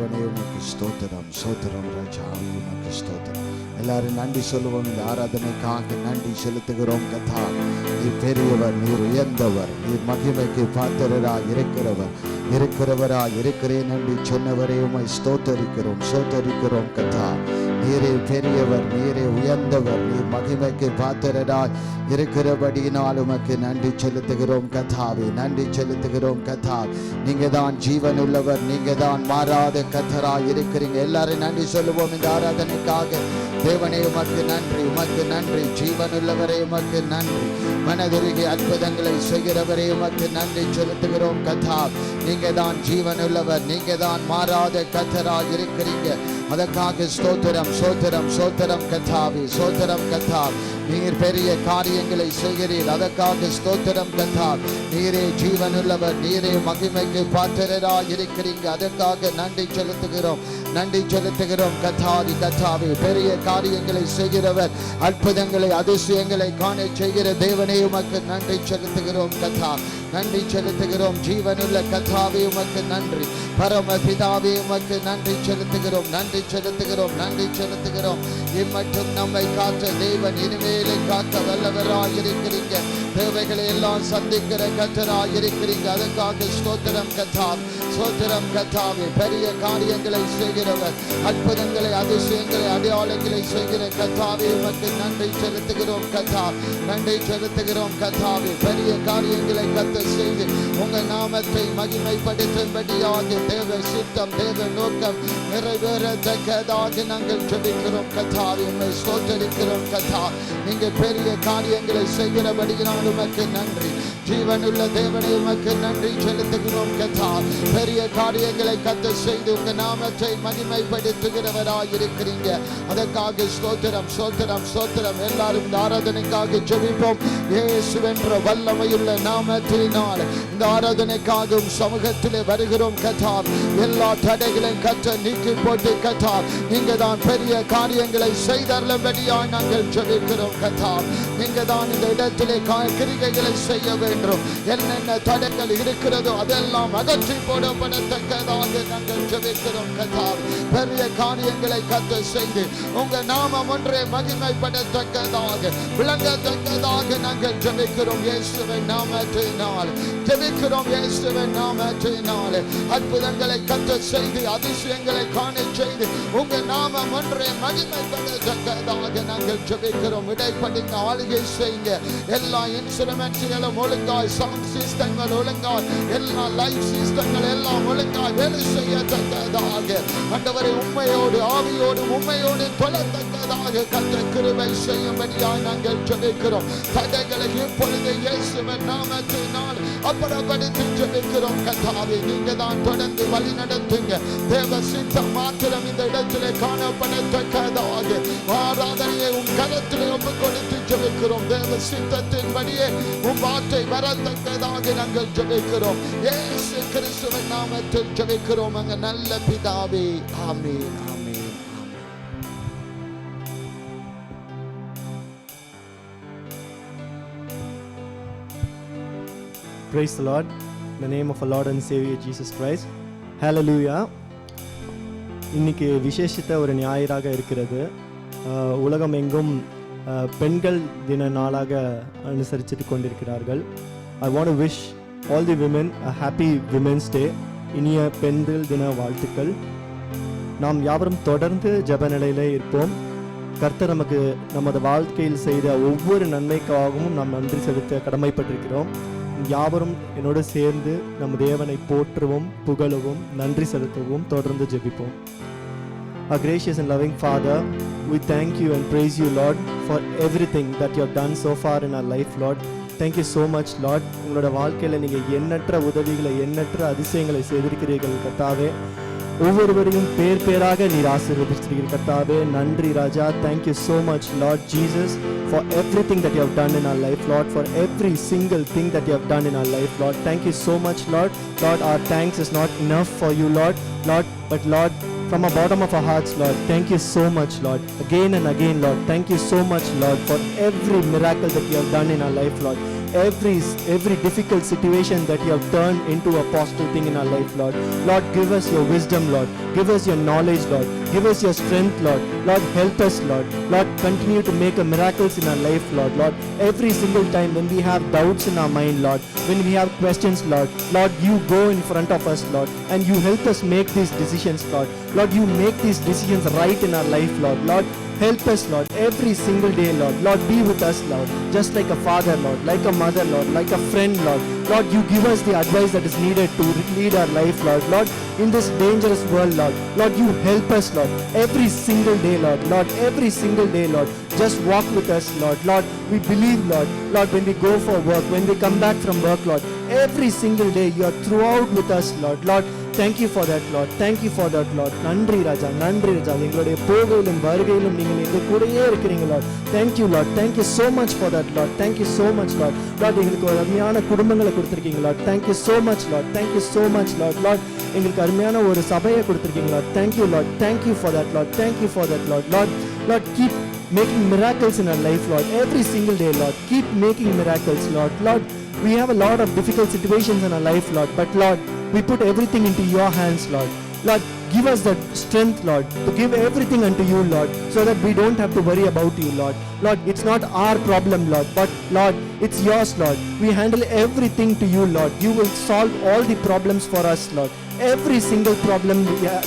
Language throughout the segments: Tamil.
தேவனே உமக்கு ஸ்தோத்திரம், ஸ்தோத்திரம் ராஜாவே உமக்கு ஸ்தோத்திரம். எல்லாரும் நன்றி சொல்லுவோம். இந்த ஆராதனைக்காக நன்றி செலுத்துகிறோம். கதா, நீர் பெரியவர், நீர் உயர்ந்தவர், நீர் மகிமைக்கு பாத்திரராய் இருக்கிறவராய் இருக்கிறேன் என்று சொன்னவரே உம்மை ஸ்தோத்தரிக்கிறோம், ஸ்தோத்தரிக்கிறோம். கதா, நீரே பெரியவர், நீரே உயர்ந்தவர், நீர் மகிமைக்கு பாத்திரராய் இருக்கிறபடியினால் உமக்கு நன்றி செலுத்துகிறோம். கதாவே நன்றி செலுத்துகிறோம். கதா, நீங்க தான் ஜீவன் உள்ளவர், நீங்க தான் மாறாத கத்தராய் இருக்கிறீங்க. எல்லாரும் நன்றி சொல்லுவோம். இந்த ஆராதனைக்காக தேவனே உமக்கு நன்றி, உமக்கு நன்றி. ஜீவன் உள்ளவரே உமக்கு நன்றி. மனதுருகி அற்புதங்களை செய்கிறவரே உமக்கு நன்றி செலுத்துகிறோம். கதா, நீங்க தான் ஜீவன் உள்ளவர், நீங்க தான் மாறாத கத்தராய் இருக்கிறீங்க. அதற்காக ஸ்தோத்திரம், ஸ்தோத்திரம், ஸ்தோத்திரம் கதாவே, ஸ்தோத்திரம் கதா. நீர் பெரிய காரியங்களை செய்கிறீர், அதற்காக ஸ்தோத்திரம் கதா. நீரே ஜீவனுள்ளவர், நீரே மகிமைக்கு பாத்திரராய் இருக்கிறீங்க, அதற்காக நன்றி செலுத்துகிறோம், நன்றி செலுத்துகிறோம். கதாதி கதாவே, பெரிய காரியங்களை செய்கிறவர், அற்புதங்களை அதிசயங்களை காண செய்கிற தேவனே உமக்கு நன்றி செலுத்துகிறோம். கதா, நன்றி செலுத்துகிறோம். ஜீவனுள்ள கதாவே உமக்கு நன்றி. பரமபிதாவே உமக்கு நன்றி செலுத்துகிறோம், நன்றி செலுத்துகிறோம், நன்றி செலுத்துகிறோம். இம்மட்டும் நம்மை காற்ற தேவன் இனிமேலே காக்க வல்லவராய் இருக்கிறீங்க. தேவைகளை எல்லாம் சந்திக்கிற கத்தராய் இருக்கிறீங்க, அதற்காக ஸ்தோத்திரம் கதா, ஸ்தோத்திரம் கதாவே. பெரிய காரியங்களை செய்கிறவர், அற்புதங்களை அதிசயங்களை அடையாளங்களை செய்கிற கதாவே உமக்கு நன்றி செலுத்துகிறோம். கதா, நன்றி செலுத்துகிறோம். கதாவே, பெரிய காரியங்களை கத்த செய்து உங்க நாமத்தை மகிமைப்படுத்தும்படியாக தேவ சித்தம், தேவ நோக்கம் நிறைவேறத்தக்கதாக நாங்கள் ஜெபிக்கிறோம். கதாவே, உம்மை ஸ்தோத்திரிக்கிறோம். கதா, நீங்க பெரிய காரியங்களை செய்கிறபடியினால் உமக்கு நன்றி. ஜீவனுள்ள தேவனே உமக்கு நன்றி செலுத்துகிறோம். கதா, பெரிய காரியங்களை கத்த செய்து உங்க நாமத்தை மகிமைப்படுத்துகிறவராய் இருக்கிறீங்க, அதற்காக ஸ்தோத்திரம், ஸ்தோத்திரம், ஸ்தோத்திரம். எல்லாரும் இந்த ஆராதனைக்காக ஜெபிப்போம். இயேசுவென்ற வல்லமையுள்ள நாமத்தினால் இந்த ஆராதனைக்காக சமூகத்திலே வருகிறோம். கதா, எல்லா தடைகளையும் கத்த நீக்கி போட்டு கதா, நீங்க தான் பெரிய காரியங்களை செய்தருளும்படியாய் நாங்கள் ஜெபிக்கிறோம். கதா, நீங்க தான் இந்த இடத்திலே கிரிகைகளை செய்ய வேண்டும். என்னென்ன தடைகள் இருக்கிறதோ அதெல்லாம் அகற்றி போடப்படத்தக்கதாக நாங்கள் ஜெபிக்கிறோம். கதா, பெரிய காரியங்களை கத்த செய்து உங்க நாமம் ஒன்றே மகிமைப்படத்தக்கதாக விளங்கத்தக்கதாக நாங்கள் ஜெபிக்கிறோம். இயேசுவின் நாமத்தினால் ஜெபிக்கிறோம். இயேசுவின் நாமத்தினால் அற்புதங்களை கத்த செய்து அதிசயங்களை காண செய்து உங்க நாமம் ஒன்றே மகிமைப்படத்தக்கதாக நாங்கள் ஜெபிக்கிறோம். இடைப்படிங்க ஆளுகை செய்யுங்க. எல்லா இன்ஸ்ட்ருமெண்ட்ஸ்களும் ஒழுங்காய், சவுண்ட் சிஸ்டங்கள் ஒழுங்காய், எல்லா லைஃப் சிஸ்டங்கள் எல்லாம் ஒழுங்காய் வேலை செய்யத்தக்கதாக ஆண்டவரே உண்மையோடு ஆவியோடு உண்மையோடு தொழத்தக்கதாக கத்த கிருபை செய்யும்படியாய் நாங்கள் ஜெபிக்கிறோம். தடைகளை இப்பொழுது இயேசுவின் நாமத்தினால் அப்புறப்படுத்தி ஜெபிக்கிறோம். கதாவே, நீங்க தான் தொடர்ந்து வழி நடத்துங்க. தேவ சித்தம் மாத்திரம் இந்த இடத்திலே காணப்படத்தக்கதாக ஆராதனையை உன் கரத்திலே ஒப்புக் கொடுத்து ஜெபிக்கிறோம். தேவ சித்தத்தின்படியே உன் வார்த்தை வரத்தக்கதாக நாங்கள் ஜெபிக்கிறோம். இயேசு கிறிஸ்துவின் நாமத்தில் ஜெபிக்கிறோம் அங்க நல்ல பிதாவே. ஆமென், ஆமென், ஆமென். Praise the Lord. In the name of our Lord and Savior Jesus Christ. Hallelujah. இன்னைக்கு விசேஷித்த ஒரு ஞாயிறாக இருக்கிறது. உலகம் எங்கும் பெண்கள் தின நாளாக அனுசரித்து கொண்டிருக்கிறார்கள். I want to wish all the women a happy Women's Day. இனிய பெண்கள் தின வாழ்த்துக்கள். நாம் யாவரும் தொடர்ந்து ஜெப நிலையிலே இருப்போம். கர்த்தர் நமக்கு நமது வாழ்க்கையில் செய்த ஒவ்வொரு நன்மைக்காகவும் நாம் நன்றி செலுத்த கடமைப்பட்டிருக்கிறோம். யாவரும் என்னோடு சேர்ந்து நம் தேவனை போற்றுவோம், புகழவும், நன்றி செலுத்தவும் தொடர்ந்து ஜெபிப்போம். Our gracious and loving Father, we thank you and praise you, Lord, for everything that you have done so far in our life, Lord. Thank you so much, Lord. உங்களோட வாழ்க்கையில் நீங்கள் எண்ணற்ற உதவிகளை, எண்ணற்ற அதிசயங்களை செய்திருக்கிறீர்கள் கர்த்தாவே. ஒவ்வொருவரையும் பேர் பேராக நீர் ஆசீர்வதிச்சிருக்கிறீர்கள் கர்த்தாவே. நன்றி ராஜா. Thank you so much, Lord Jesus, for everything that you have done in our life, Lord, for every single thing that you have done in our life, Lord. Thank you so much, Lord. Lord, our thanks is not enough for you, Lord, but Lord, from the bottom of our hearts, Lord, thank you so much, Lord. Again and again, Lord, thank you so much, Lord, for every miracle that you have done in our life, Lord. every difficult situation that you have turned into a positive thing in our life, Lord. Lord, give us your wisdom, Lord. Give us your knowledge, Lord. Give us your strength, Lord. Lord, help us, Lord. Lord, continue to make miracles in our life, Lord. Lord, every single time when we have doubts in our mind, Lord, when we have questions, Lord, Lord, you go in front of us, Lord, and you help us make these decisions, Lord. Lord, you make these decisions right in our life, Lord. Lord, help us, Lord, every single day, Lord. Lord, be with us, Lord, just like a father, Lord, like a mother, Lord, like a friend, Lord. Lord, you give us the advice that is needed to lead our life, Lord. Lord, in this dangerous world, Lord, Lord, you help us, Lord, every single day, Lord. Lord, every single day, Lord, just walk with us, Lord. Lord, we believe, Lord, Lord, when we go for work, when we come back from work, Lord, every single day you are throughout with us, Lord. Lord, thank you for that, Lord. Thank you for that, Lord. நன்றி ராஜா, நன்றி ராஜா. எங்களுடைய போகையிலும் வருகையிலும் நீங்கள் எங்கள் கூடயே இருக்கிறீங்க, Lord. Thank you, Lord. Thank you so much for that, Lord. Thank you so much, Lord. Lord, எங்களுக்கு ஒரு அருமையான குடும்பங்களை கொடுத்திருக்கீங்க, Lord. Thank you so much, Lord. Thank you so much, Lord. Lord, எங்களுக்கு அருமையான ஒரு சபையை கொடுத்திருக்கீங்க, Lord. Thank you, Lord. Thank you for that, Lord. Thank you for that, Lord. Lord, Lord, keep making miracles in our life, Lord. Every single day, Lord. Keep making miracles, Lord. Lord, we have a lot of difficult situations in our life, Lord. But Lord, we put everything into your hands, Lord. Lord, give us that strength, Lord, to give everything unto you, Lord, so that we don't have to worry about you, Lord. Lord, it's not our problem, Lord, but Lord, it's yours, Lord. We handle everything to you, Lord. You will solve all the problems for us, Lord. Every single problem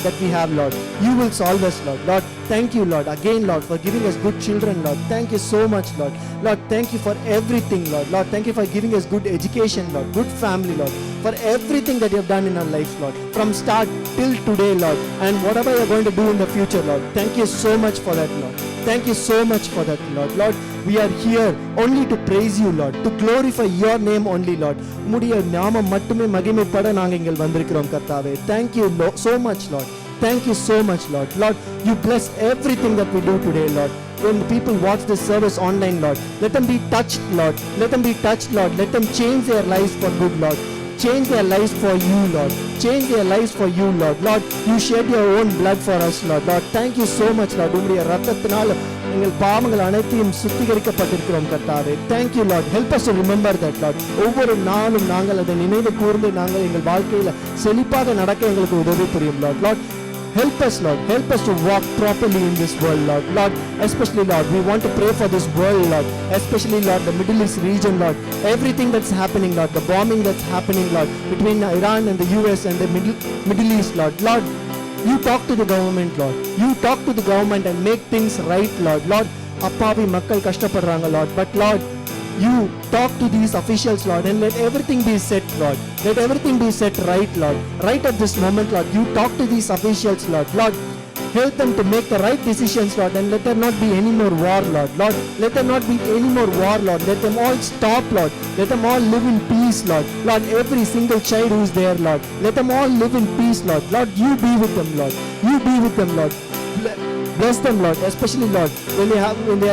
that we have, Lord, you will solve us, Lord. Lord, thank you, Lord, again, Lord, for giving us good children, Lord. Thank you so much, Lord. Lord, thank you for everything, Lord. Lord, thank you for giving us good education, Lord, good family, Lord, for everything that you have done in our lives, Lord, from start till today, Lord, and whatever you are going to do in the future, Lord. Thank you so much for that, Lord. Thank you so much for that, Lord. Lord, we are here only to praise you, Lord, to glorify your name only, Lord. உம்முடைய நாமம் மட்டுமே மகிமைப்பட நாங்கள் இங்கே வந்திருக்கிறோம் கர்த்தாவே. Thank you so much, Lord. Thank you so much, Lord. Lord, you bless everything that we do today, Lord. When people watch this service online, Lord, let them be touched, Lord. Let them be touched, Lord. Let them change their lives for good, Lord. Change their lives for you, Lord. Change their lives for you, Lord. Lord, you shed your own blood for us, Lord. Lord, thank you so much, Lord. உம்முடைய இரத்தத்தினால் எங்கள் பாவங்கள் அனைத்தையும் சுத்திகரிக்கப்பட்டிருக்கிறோம் கர்த்தாவே. Thank you, Lord. Help us to remember that, Lord. ஒவ்வொரு நாளும் நாங்கள் அதை நினைவு கூர்ந்து நாங்கள் எங்கள் வாழ்க்கையில் செழிப்பாக நடக்க எங்களுக்கு உதவி புரியும், Lord. Lord, help us, Lord. Help us to walk properly in this world, Lord. Lord, especially, Lord, we want to pray for this world, Lord. Especially, Lord, the Middle East region, Lord. Everything that's happening, Lord. The bombing that's happening, Lord, between Iran and the US and the Middle East, Lord. Lord, you talk to the government, Lord. You talk to the government and make things right, Lord. Lord, அப்பாவி மக்கள் கஷ்டப்படுறாங்க, Lord. But Lord, you talk to these officials, Lord, and let everything be set, Lord. Let everything be set right, Lord. Right at this moment, Lord, you talk to these officials, Lord. Lord, help them to make the right decisions, Lord, and let there not be any more war, Lord. Lord, let there not be any more war, Lord. Let them all stop, Lord. Let them all live in peace, Lord. Lord, every single child who is there, Lord, let them all live in peace, Lord. Lord, you be with them, Lord. You be with them, Lord. Bless them, Lord, especially, Lord, when they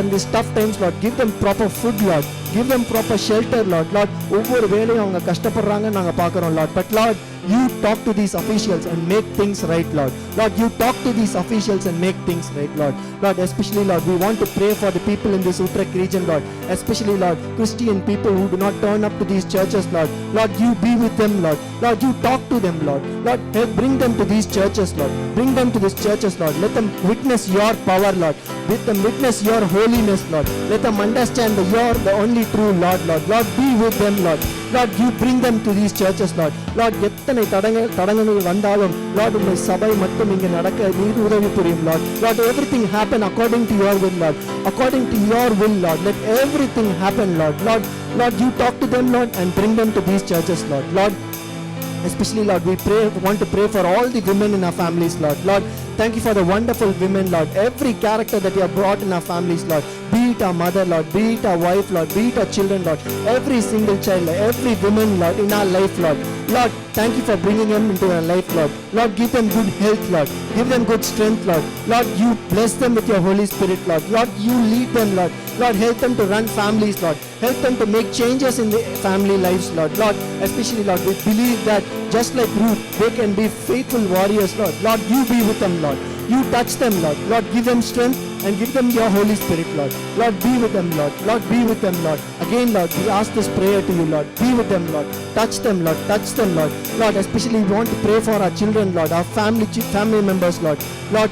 are in these tough times, Lord. Give them proper food, Lord. Give them proper shelter, Lord. Lord, ஒவ்வொரு வேளையும் அவங்க கஷ்டப்படுறாங்க நாங்க பார்க்கிறோம், Lord. But Lord, you talk to these officials and make things right, Lord. Lord, you talk to these officials and make things right, Lord. Lord, especially, Lord, we want to pray for the people in this Utrecht region, Lord. Especially, Lord, Christian people who do not turn up to these churches, Lord. Lord, you be with them, Lord. Lord, you talk to them, Lord. Lord, help bring them to these churches, Lord. Bring them to these churches, Lord. Let them witness your power, Lord. Let them witness your holiness, Lord. Let them understand that you are the only true Lord, Lord. Lord, be with them, Lord. Lord, you bring them to these churches, Lord. Lord, எத்தனை தடங்கள் வந்தாலும், Lord, உம்முடைய சபை மட்டும் இங்கே நடக்க நீர் உதவி புரியும், Lord. Lord, everything happen according to your will, Lord. According to your will, Lord. Let everything happen, Lord. Lord, Lord, you talk to them, Lord, and bring them to these churches, Lord. Lord, especially, Lord, we want to pray for all the women in our families, Lord. Lord, thank you for the wonderful women, Lord. Every character that you have brought in our families, Lord. Be it our mother, Lord. Be it our wife, Lord. Be it our children, Lord. Every single child, Lord. Every woman, Lord, in our life, Lord. Lord, thank you for bringing them into our life, Lord. Lord, give them good health, Lord. Give them good strength, Lord. Lord, you bless them with your Holy Spirit, Lord. Lord, you lead them, Lord. Lord, help them to run families, Lord. Help them to make changes in the family lives, Lord. Lord, especially, Lord, we believe that just like Ruth, they can be faithful warriors, Lord. Lord, you be with them, Lord. You touch them, Lord. Lord, give them strength and give them your Holy Spirit, Lord. Lord, be with them, Lord. Lord, be with them, Lord. Again, Lord, we ask this prayer to you, Lord. Be with them, Lord. Touch them, Lord. Touch them, Lord. Lord, especially we want to pray for our children, Lord, our family members, Lord. Lord,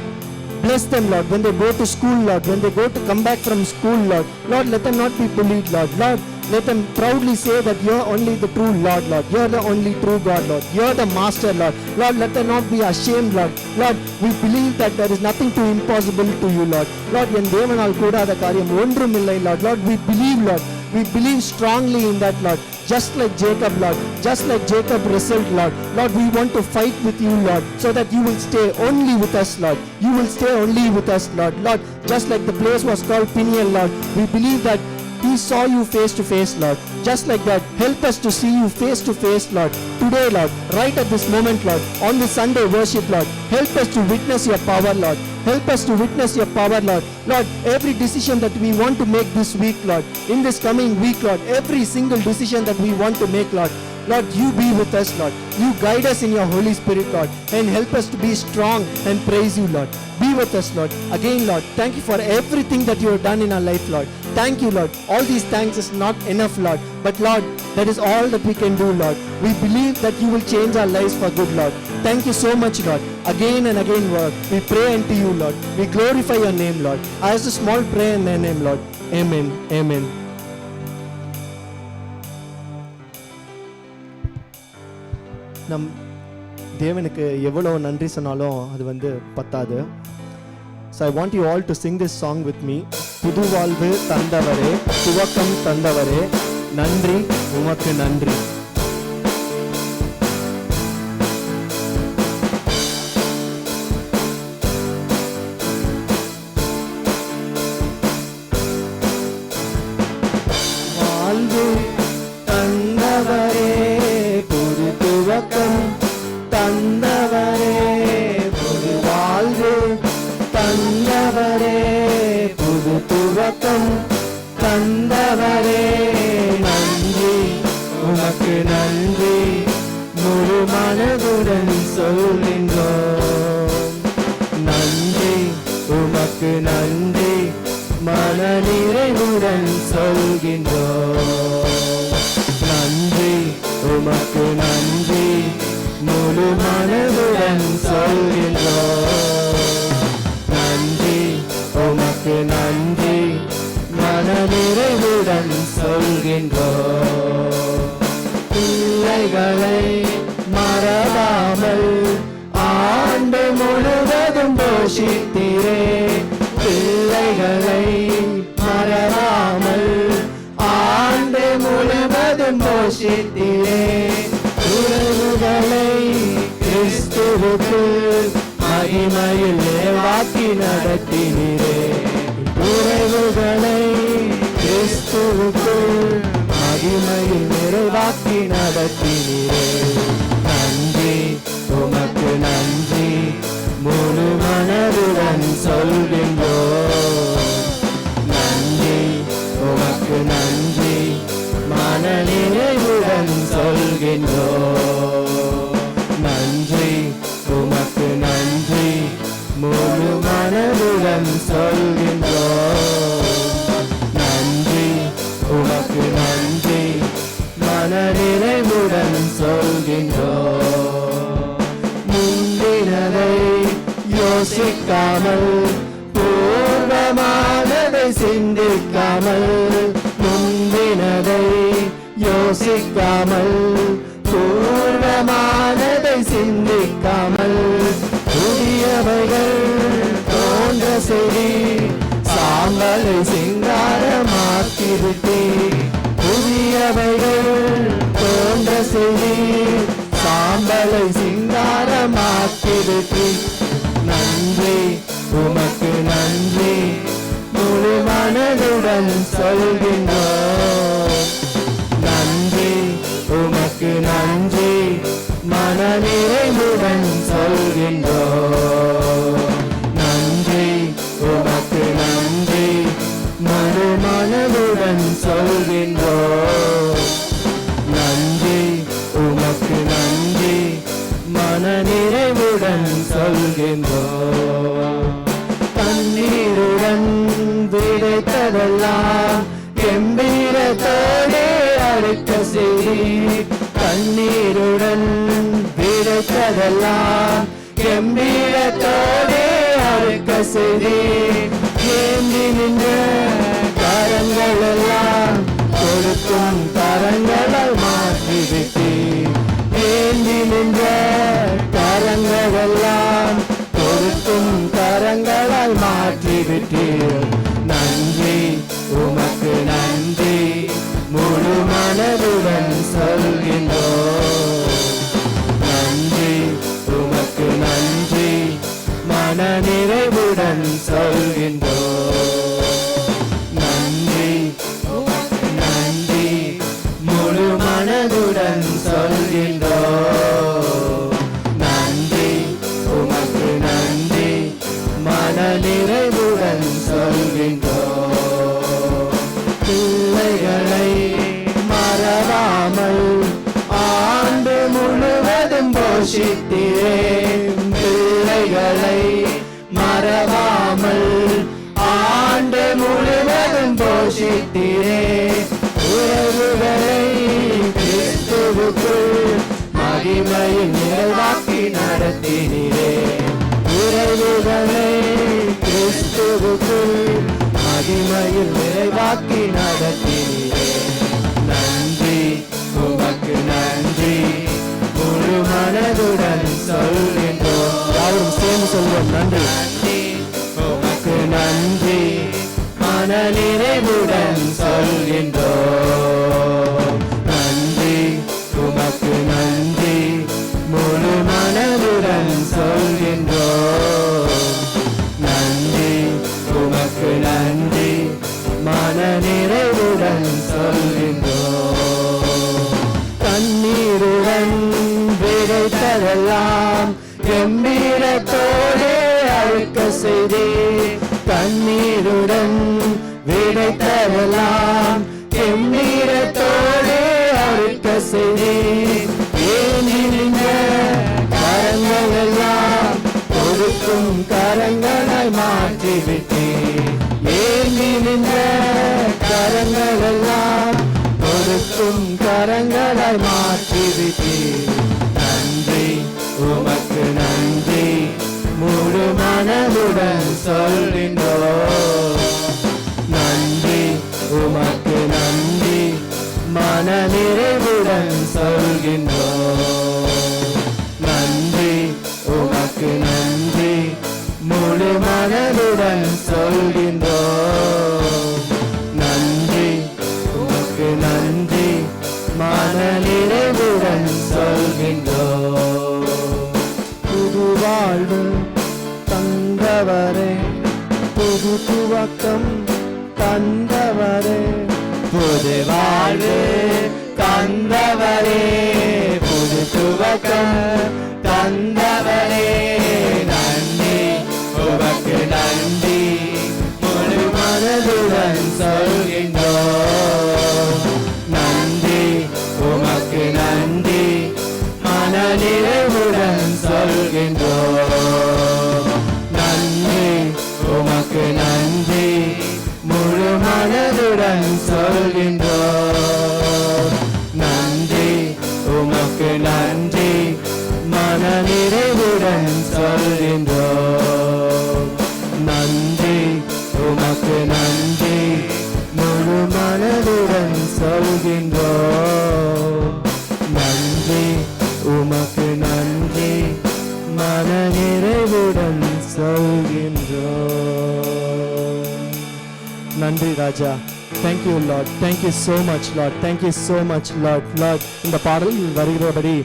bless them, Lord, when they go to school, Lord, when they go to come back from school, Lord. Lord, let them not be bullied, Lord. Lord, let them proudly say that you're only the true Lord, Lord. You're the only true God, Lord. You're the Master, Lord. Lord, let them not be ashamed, Lord. Lord, we believe that there is nothing too impossible to you, Lord. Lord, என் தேவனால் கூடாத காரியம் ஒன்றுமில்லை, Lord. Lord, we believe, Lord. We believe strongly in that, Lord. Just like Jacob, Lord. Just like Jacob wrestled, Lord. Lord, we want to fight with you, Lord, so that you will stay only with us, Lord. You will stay only with us, Lord. Lord, just like the place was called Peniel, Lord. We believe that he saw you face to face, Lord. Just like that, help us to see you face to face, Lord. Today, Lord, right at this moment, Lord, on this Sunday worship, Lord, help us to witness your power, Lord. Help us to witness your power, Lord. Lord, every decision that we want to make this week, Lord, in this coming week, Lord, every single decision that we want to make, Lord, Lord, you be with us, Lord. You guide us in your Holy Spirit, Lord, and help us to be strong and praise you, Lord. Be with us, Lord. Again, Lord, thank you for everything that you have done in our life, Lord. Thank you, Lord. All these thanks is not enough, Lord. But Lord, that is all that we can do, Lord. We believe that you will change our lives for good, Lord. Thank you so much, Lord. Again and again, Lord, we pray unto you, Lord. We glorify your name, Lord. I ask a small prayer in thy name, Lord. Amen. Amen. நம் தேவனுக்கு எவ்வளோ நன்றி சொன்னாலும் அது பத்தாது. So I want you all to sing this song with me. புது வாழ்வு தந்தவரே, துவக்கம் தந்தவரே, நன்றி உமக்கு நன்றி. வாழ்வு தந்தவரே, புது துவக்கம் தந்தவரே, புது வாழ்வு தந்தவரே, புது துவக்கம் தந்தவரே, நன்றி உமக்கு நன்றி, முழு மனதுடன் சொல்கின்றோம். நன்றி உமக்கு நன்றி, மன நிறைவுடன் சொல்கின்றோம். நன்றி உமக்கு நன்றி, முழு மனதுடன் சொல்கின்றோம். நன்றி உமக்கு நன்றி, மன நிறைவுடன் சொல்கின்றோம். பிள்ளைகளை மறவாமல் ஆண்டு முழுவதும் போஷித்தீரே, பிள்ளைகளை மறவாமல் ஆண்டு முழுவதும் போஷித்தீரே, உறவுகளை கிறிஸ்துவுக்கு மகிமையில் வாக்கி நடத்தினீரே, உறவுகளை கிறிஸ்துவுக்கு மகிமையில் நிறைவாக்கி நடத்தினீரே. நன்றி உமக்கு நன்றி, முழு மனதுடன் சொல்கின்றோம். நன்றி உமக்கு நன்றி, மன நிறைவுடன் சொல்கின்றோம். நன்றி உமக்கு நன்றி, முழு மனதுடன் சொல்கின்றோம். நன்றி உமக்கு நன்றி, மன நிறைவுடன் சொல்கின்றோம். முந்தினதை யோசிக்காமல், பூர்வமானதை சிந்திக்காமல், முந்தினதை யோசிக்காமல், பூர்வமானதை சிந்திக்காமல், புதியவைகள் தோன்ற செய்தி சாம்பலை சிங்காரமாக்கிவிட்டே, புதியவைகள் தோன்ற செய்தி சாம்பலை சிங்காரமாக்கிவிட்டே. நன்றி உமக்கு நன்றி, முழு மனதுடன் சொல்கின்றோம். நன்றி உமக்கு நன்றி, மன நிறைவுடன் சொல்கின்றோம். நன்றி உமக்கு நன்றி, முழு மனதுடன் சொல்கின்றோம். நன்றி உமக்கு நன்றி, மன நிறைவுடன் சொல்கின்றோம். தண்ணீருடன் கண்ணீருடன் விதைத்ததெல்லாம் கம்பீரத்தோடே அறுக்க செய்தி. ஏந்தி நின்ற கரங்கள் எல்லாம் கொடுக்கும் கரங்களால் மாற்றிவிட்டே. ஏந்தி நின்ற கரங்கள் எல்லாம் கொடுக்கும் கரங்களால் மாற்றிவிட்டீர். நன்றி உமக்கு நன்றி முழு மனதுடன் சொல்கின்றோம். நன்றி உமக்கு நன்றி மன நிறைவுடன் சொல்கின்றோம். நன்றி உமக்கு நன்றி முழு மனதுடன் சொல்கின்றோம். நன்றி உமக்கு நன்றி மன நிறைவுடன் சொல்கின்றோம். பிள்ளைகளை மறவாமல் ஆண்டு முழுவதும் போஷித்தீரே. பிள்ளைகளை மறவாமல் ஆண்டு முழுவதும் போஷித்தீரே. உறவுகளை கிறிஸ்துவுக்குள் மகிமையில் நிறைவாக்கி நடத்தினீரே. உறவுகளை கிறிஸ்துவுக்குள் மகிமையில் நிறைவாக்கி நடத்தினீரே. நன்றி உமக்கு நன்றி முழு மனதுடன் சொல்கின்றோம். யாரும் சேர்ந்து சொல்வோம். நன்றி உமக்கு நன்றி மன நிறைவுடன் சொல்கின்றோம். நன்றி உமக்கு நன்றி முழு மனதுடன் சொல்கின்றோம். நன்றி உமக்கு நன்றி மன நிறைவுடன் சொல்கின்றோம். கண்ணீருடன் விதைத்ததெல்லாம் கம்பீரத்தோடே அறுக்க செய்தே. கண்ணீருடன் விதைத்ததெல்லாம் கம்பீரத்தோடே அறுக்க செய்தே. ஏந்தி நின்ற கரங்கள் எல்லாம் கொடுக்கும் கரங்களாய் மாற்றிவிட்டே. ஏந்தி நின்ற கரங்கள் எல்லாம் கொடுக்கும் கரங்களாய் மாற்றிவிட்டே. நன்றி உமக்கு நன்றி முழு மனதுடன் சொல்கின்றோம். நன்றி உமக்கு நன்றி மன நிறைவுடன் சொல்கின்றோம். நன்றி உமக்கு நன்றி முழு மனதுடன் சொல்கின்றோம். நன்றி உமக்கு நன்றி மன நிறைவுடன் சொல்கின்றோம். புது வாழ்வு தந்தவரே, புது துவக்கம் தந்தவரே. புது வாழ்வு தந்தவரே, புது துவக்கம் தந்தவரே. நன்றி உமக்கு நன்றி முழு மனதுடன் சொல்கின்றோம். நன்றி உமக்கு நன்றி மன நிறைவுடன் சொல்கின்றோம். நன்றி உமக்கு நன்றி முழு மனதுடன் சொல்கின்றோம். நன்றி உமக்கு நன்றி மன நிறைவுடன் சொல்கின்றோம். நன்றி உமக்கு நன்றி முழு மனதுடன் சொல்கின்றோம். நன்றி உமக்கு நன்றி மன நிறைவுடன் சொல்கின்றோம். நன்றி ராஜா. Thank you Lord. Thank you so much Lord. Thank you so much Lord. Lord, இந்த பாடலில் வருகிறபடி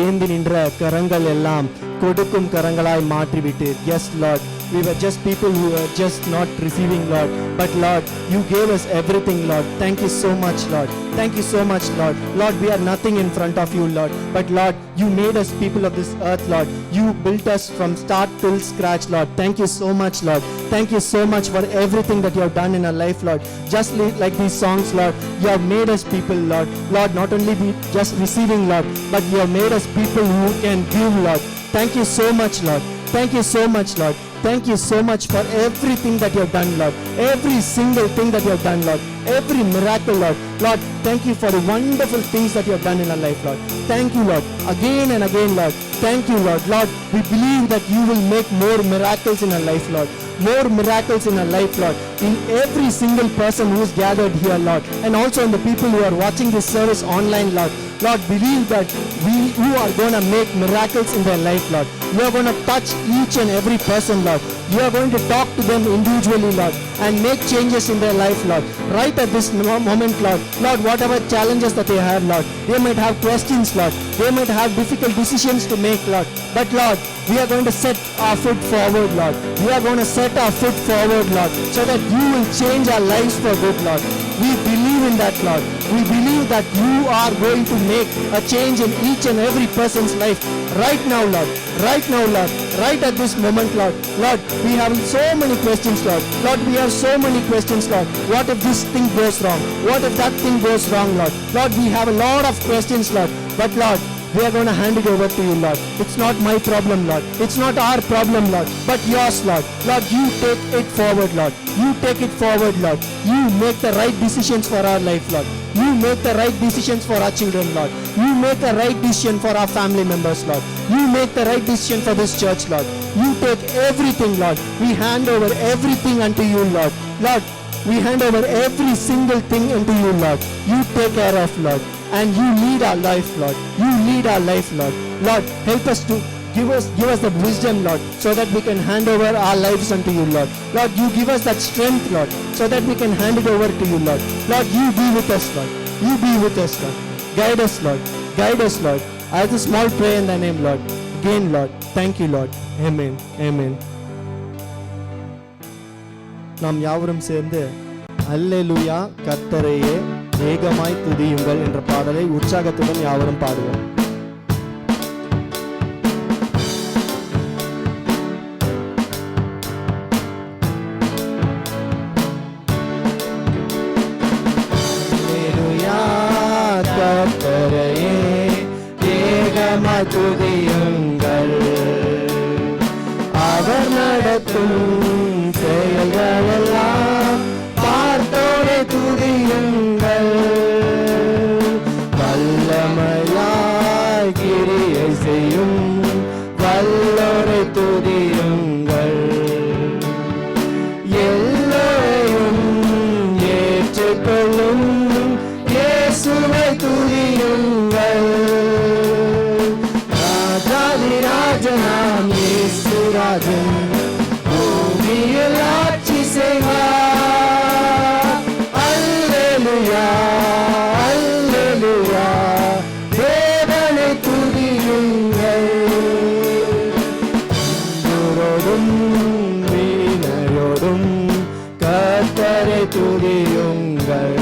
ஏந்தி நின்ற கரங்கள் எல்லாம் கொடுக்கும் கரங்களாய் மாற்றிவிட்டு. Yes Lord, we were just people who were just not receiving Lord, but Lord, you gave us everything Lord. Thank you so much Lord. Thank you so much Lord. Lord, we are nothing in front of you Lord, but Lord, you made us people of this earth Lord. You built us from start till scratch Lord. Thank you so much Lord. Thank you so much for everything that you have done in our life Lord. Just like these songs Lord, you have made us people Lord. Lord, not only be just receiving Lord, but you have made us people who can give Lord. Thank you so much Lord. Thank you so much Lord. thank you so much for everything that you have done, Lord. Every single thing that you have done, Lord. Every miracle, Lord. Lord, thank you for the wonderful things that you have done in our life, Lord. Thank you, Lord. Again and again, Lord. Thank you, Lord. Lord, we believe that you will make more miracles in our life, Lord. More miracles in our life, Lord. In every single person who is gathered here, Lord. And also in the people who are watching this service online, Lord. Lord, believe that you are going to make miracles in their life, Lord. You are going to touch each and every person, Lord. You are going to talk to them individually, Lord, and make changes in their life, Lord. Right at this moment, Lord. Lord, whatever challenges that they have, Lord, they might have questions, Lord. They might have difficult decisions to make, Lord. But, Lord, we are going to set our foot forward, Lord. We are going to set our foot forward, Lord, so that you will change our lives for good, Lord. We believe in that, Lord. We believe that you are going to make a change in each and every person's life right now, Lord. Right now, Lord. Right at this moment, Lord. Lord, we have so many questions, Lord. Lord, we have so many questions, Lord. What if this thing goes wrong? What if that thing goes wrong, Lord? Lord, we have a lot of questions, Lord. But, Lord, we are going to hand it over to you, Lord. It's not my problem, Lord. It's not our problem, Lord, but yours, Lord. Lord, you take it forward, Lord. You take it forward, Lord. You make the right decisions for our life, Lord. You make the right decisions for our children, Lord. You make the right decision for our family members, Lord. You make the right decision for this church, Lord. You take everything, Lord. We hand over everything unto you, Lord. Lord, we hand over every single thing unto you, Lord. You take care of, Lord. And you lead our life, Lord. You lead our life, Lord. Lord, help us to give us the wisdom, Lord, so that we can hand over our lives unto you, Lord. Lord, you give us that strength, Lord, so that we can hand it over to you, Lord. Lord, you be with us, Lord. You be with us, Lord. Guide us, Lord. Guide us, Lord. I have a small prayer in thy name, Lord. Again, Lord. Thank you, Lord. Amen. Amen. நாம் யாவரும் சேர்ந்து அல்லேலூயா கர்த்தரையே ஏகமாய் துதியுங்கள் என்ற பாடலை உற்சாகத்துடன் யாவரும் பாடுவோம். அல்லேலூயா கர்த்தரையே ஏகமாய் துதியுங்கள், அவர் நடத்தும் செயல்களெல்லாம் பார்த்தோரே துதியுங்கள், வல்லமையாய் கிரியை செய்யும் வல்லோரை துதியுங்கள், எல்லோரையும் ஏற்றுக்கொள்ளும் இயேசுவை துதியுங்கள், ராஜாதிராஜனாம் இயேசு ராஜன் பூமியில் ஆட்சி செய்வார். அல்லேலூயா அல்லேலூயா தேவனை துதியுங்கள், அன்பரோடும் வீணையோடும் கர்த்தரை துதியுங்கள்,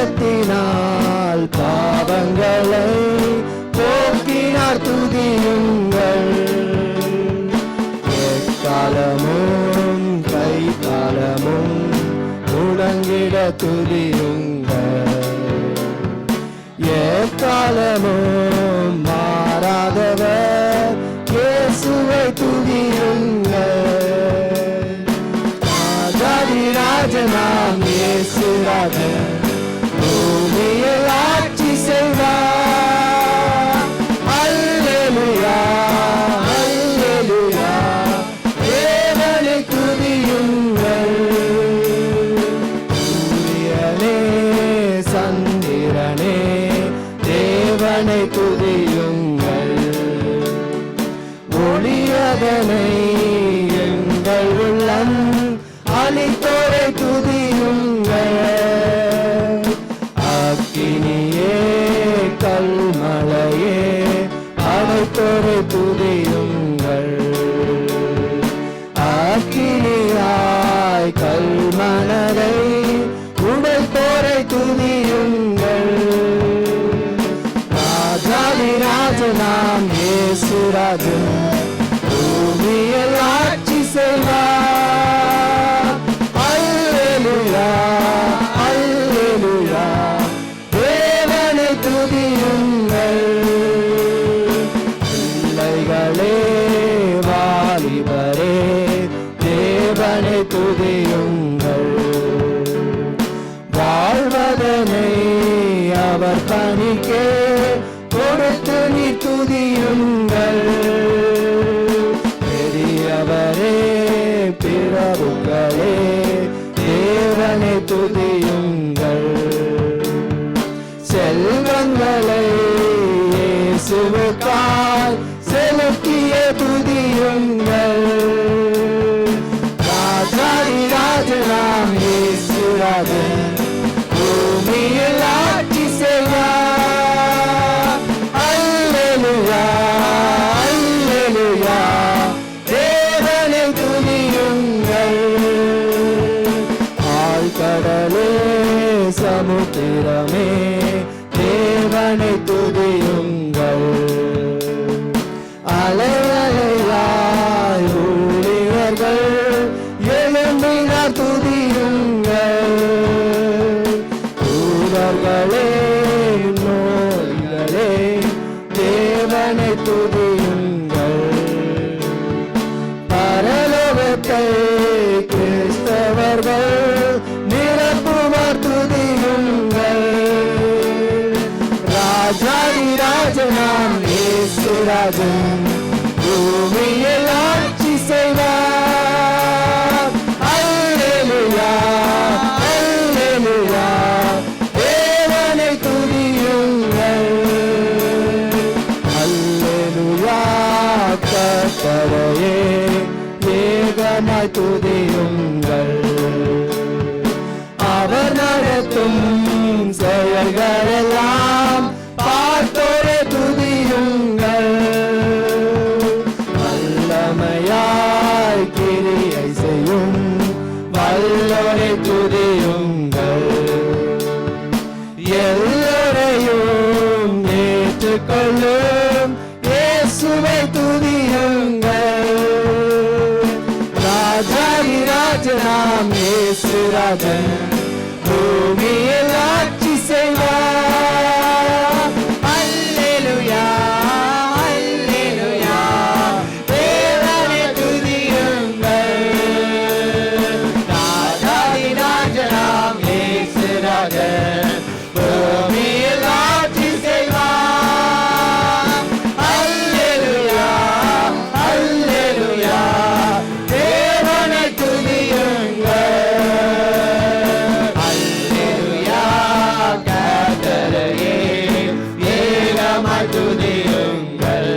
இரத்தத்தினால் பாவங்களை போக்கினார் துதியுங்கள், எக்காலமும் கைகாலமும் முழங்கிட துதியுங்கள், எக்காலமும் மாறாதவர் இயேசுவை துதியுங்கள், ராஜாதிராஜனாம் இயேசு ராஜன் பூமியில் ஆட்சி செய்வார். அல்லேலூயா அல்லேலூயா தேவனை துதியுங்கள், சூரியனே சந்திரனே தேவனை துதியுங்கள், ஒளியதனை எங்கள் உள்ளம் அளித்தோரை துதியுங்கள், அக்கினியே கல்மலையே அழைத்தோரை துதியுங்கள், அக்கினியாய் கல்மனதை உடைத்தோரை துதியுங்கள், ராஜாதிராஜனாம் இயேசு ராஜன் பூமியை தேவனை துதியுங்கள். வாழ்வதனை அவர் பணிக்கே கொடுத்து நீ துதியுங்கள். பெரியவரே பிரபுக்களே தேவனை துதியுங்கள். செல்வங்களை இயேசுவுக்காய் செலுத்திய துதியுங்கள். ராஜாதி ராஜனாம் இயேசு ராஜன் பூமியில் ஆட்சி செய்வார். அல்லேலூயா அல்லேலூயா தேவனை துதியுங்கள். ஆழ்கடலே சமுத்திரமே தேவனை துதியுங்கள். அலை அலையாய் ஊழியர்கள் எழும்பினார் துதியுங்கள். தூதர்களே நோய்களே தேவனை துதியுங்கள். பரலோகத்தை கிறிஸ்தவர்கள் நிரப்புவார் துதியுங்கள். ராஜாதி ராஜனாம் இயேசு ராஜன் பூமியில் ஆட்சி செய்வார். அல்லேலூயா அல்லேலூயா தேவனை துதியுங்கள். அல்லேலூயா கர்த்தரையே ஏகமாய் துதியுங்கள். அவர் நடத்தும் செயல்களெல்லாம் பார்த்தோரே துதியுங்கள். வல்லமையாய் கிரியை செய்யும் வல்லோரை துதியுங்கள். எல்லோரையும் ஏற்றுக்கொள்ளும் இயேசுவை துதியுங்கள். ராஜாதி ராஜனாம் இயேசு ராஜன் பூமியில் ஆட்சி செய்வார். அல்லேலூயா அல்லேலூயா தேவனை துதியுங்கள். ராஜாதி ராஜனாம் இயேசு ராஜன் பூமியில் ஆட்சி செய்வார். அல்லேலூயா அல்லேலூயா தேவனை துதியுங்கள். அல்லேலூயா கர்த்தரையே ஏகமாய் துதியுங்கள்.